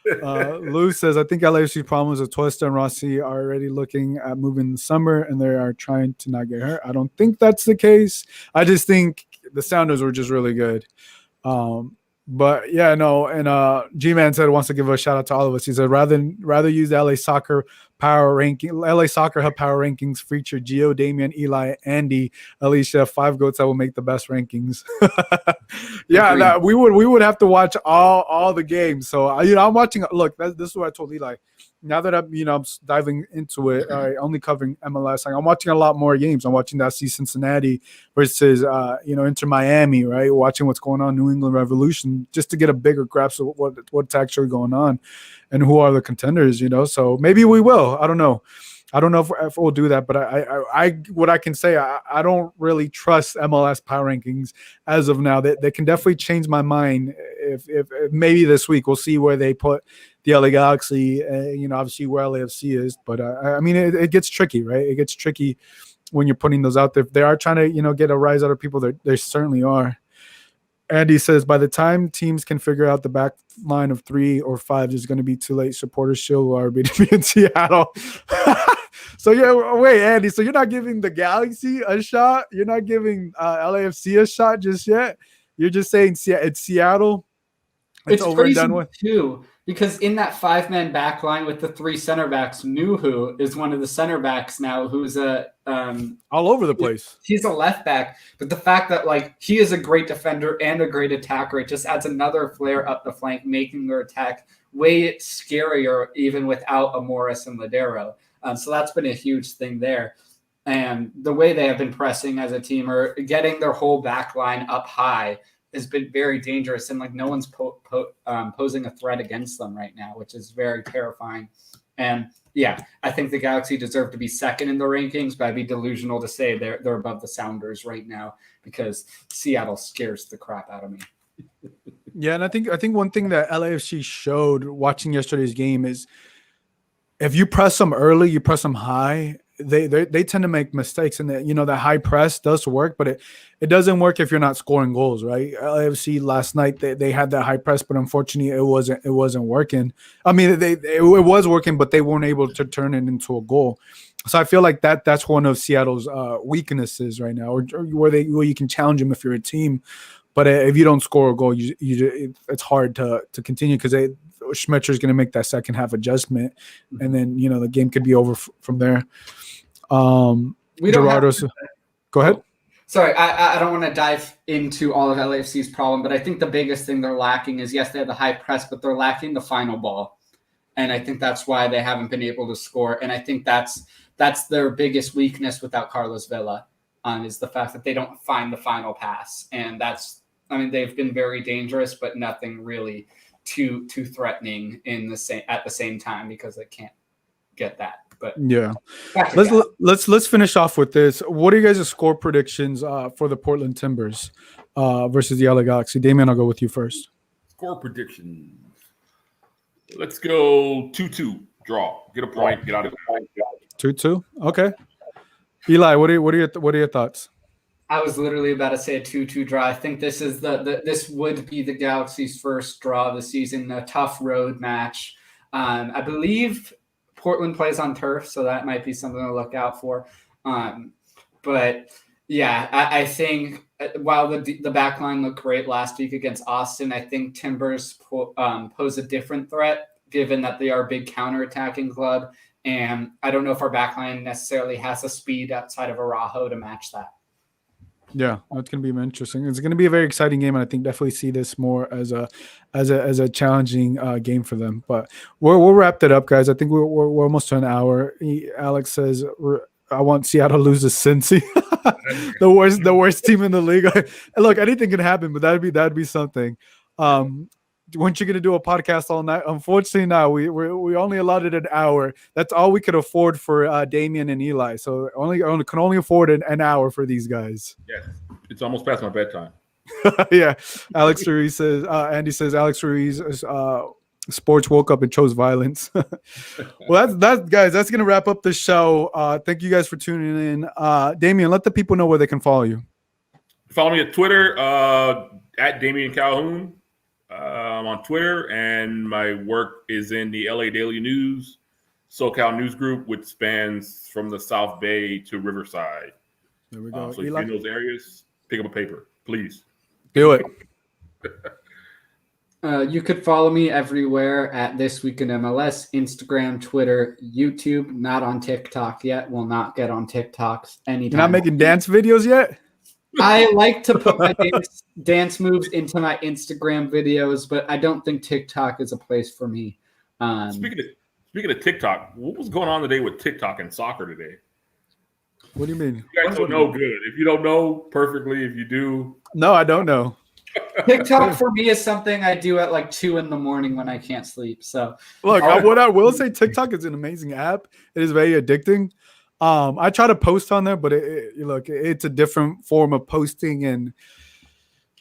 Lou says, I think LAFC problems with Tuesta and Rossi are already looking at moving in the summer and they are trying to not get hurt. I don't think that's the case. I just think the Sounders were just really good. But yeah, no, and G-Man said wants to give a shout out to all of us. He said rather use the LA Soccer Hub Power Rankings feature Gio, Damian, Eli, Andy, Alicia, 5 goats that will make the best rankings. Yeah, we would have to watch all the games. So I'm watching. Look, this is what I told Eli. Now that I'm diving into it, only covering MLS. I'm watching a lot more games. I'm watching that Cincinnati versus Inter Miami, right? Watching what's going on, New England Revolution, just to get a bigger grasp of what's actually going on, and who are the contenders. So maybe we will. I don't know. I don't know if we'll do that, but what I can say, I don't really trust MLS power rankings as of now. They can definitely change my mind if maybe this week we'll see where they put the LA Galaxy, obviously where LAFC is. But it gets tricky, right? It gets tricky when you're putting those out there. If they are trying to, get a rise out of people, they certainly are. Andy says, by the time teams can figure out the back line of 3 or 5, it's going to be too late. Supporters still are going to be in Seattle. So, yeah, wait, Andy. So you're not giving the Galaxy a shot? You're not giving LAFC a shot just yet? You're just saying it's Seattle? It's over and done with? Too, because in that 5-man back line with the 3 center backs, Nuhu is one of the center backs now who's all over the place. He's a left back, but the fact that he is a great defender and a great attacker, it just adds another flair up the flank, making their attack way scarier even without a Morris and Ladero. So that's been a huge thing there. And the way they have been pressing as a team or getting their whole back line up high has been very dangerous. And no one's posing a threat against them right now, which is very terrifying. And yeah, I think the Galaxy deserve to be second in the rankings, but I'd be delusional to say they're above the Sounders right now because Seattle scares the crap out of me. Yeah, and I think one thing that LAFC showed watching yesterday's game is if you press them early, you press them high, they tend to make mistakes, and that high press does work, but it doesn't work if you're not scoring goals, right? LAFC last night they had that high press, but unfortunately it wasn't working. I mean, it was working, but they weren't able to turn it into a goal. So I feel like that's one of Seattle's weaknesses right now, or where you can challenge them if you're a team, but if you don't score a goal, it's hard to continue because Schmetzer is going to make that second half adjustment, and then the game could be over from there. Gerardo's. Go ahead. Sorry, I don't want to dive into all of LAFC's problem, but I think the biggest thing they're lacking is, yes, they have the high press, but they're lacking the final ball. And I think that's why they haven't been able to score. And I think that's their biggest weakness without Carlos Vela, is the fact that they don't find the final pass. And they've been very dangerous, but nothing really too threatening at the same time because they can't get that. But yeah, let's finish off with this. What are you guys' score predictions for the Portland Timbers versus the LA Galaxy? Damian, I'll go with you first. Score predictions. Let's go 2-2 draw. Get a point. Get out of it. 2-2. Okay. Eli, what are your thoughts? I was literally about to say a 2-2 draw. I think this is this would be the Galaxy's first draw of the season. A tough road match. I believe Portland plays on turf, so that might be something to look out for. But yeah, I think while the back line looked great last week against Austin, I think Timbers pose a different threat given that they are a big counterattacking club. And I don't know if our back line necessarily has the speed outside of Araujo to match that. Yeah, that's going to be interesting. It's going to be a very exciting game, and I think definitely see this more as a challenging game for them. But we'll wrap that up, guys. I think we're almost to an hour. Alex says I want Seattle to lose to Cincy, the worst team in the league. Look, anything can happen, but that'd be something. Weren't you going to do a podcast all night? Unfortunately, no. We only allotted an hour. That's all we could afford for Damian and Eli. So can only afford an hour for these guys. Yeah, it's almost past my bedtime. Yeah, Alex Ruiz says. Andy says Alex Ruiz sports woke up and chose violence. Well, that's guys. That's gonna wrap up the show. Thank you guys for tuning in. Damian, let the people know where they can follow you. Follow me at Twitter. at Damian Calhoun on Twitter, and my work is in the LA Daily News, SoCal News Group, which spans from the South Bay to Riverside. There we go. So if you're in those areas, pick up a paper, please. Do it. You could follow me everywhere at This Week in MLS, Instagram, Twitter, YouTube. Not on TikTok yet. Will not get on TikToks anytime. You're not making dance videos yet? I like to put my dance moves into my Instagram videos, but I don't think TikTok is a place for me. Speaking of TikTok, what was going on today with TikTok and soccer today? What do you mean? You guys don't know good. If you don't know, perfectly. If you do, No, I don't know. TikTok for me is something I do at like 2 a.m. when I can't sleep. So Look, what I will say, TikTok is an amazing app. It is very addicting. I try to post on there, but it's a different form of posting, and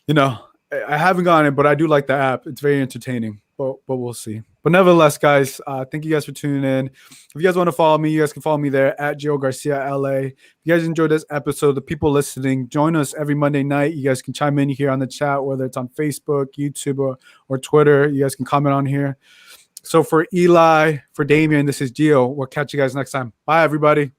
I haven't gotten it, but I do like the app. It's very entertaining, but we'll see. But nevertheless, guys, thank you guys for tuning in. If you guys want to follow me, you guys can follow me there at Gio Garcia LA. If you guys enjoyed this episode, the people listening, join us every Monday night. You guys can chime in here on the chat, whether it's on Facebook, YouTube, or Twitter. You guys can comment on here. So for Eli, for Damian, this is Gio. We'll catch you guys next time. Bye, everybody.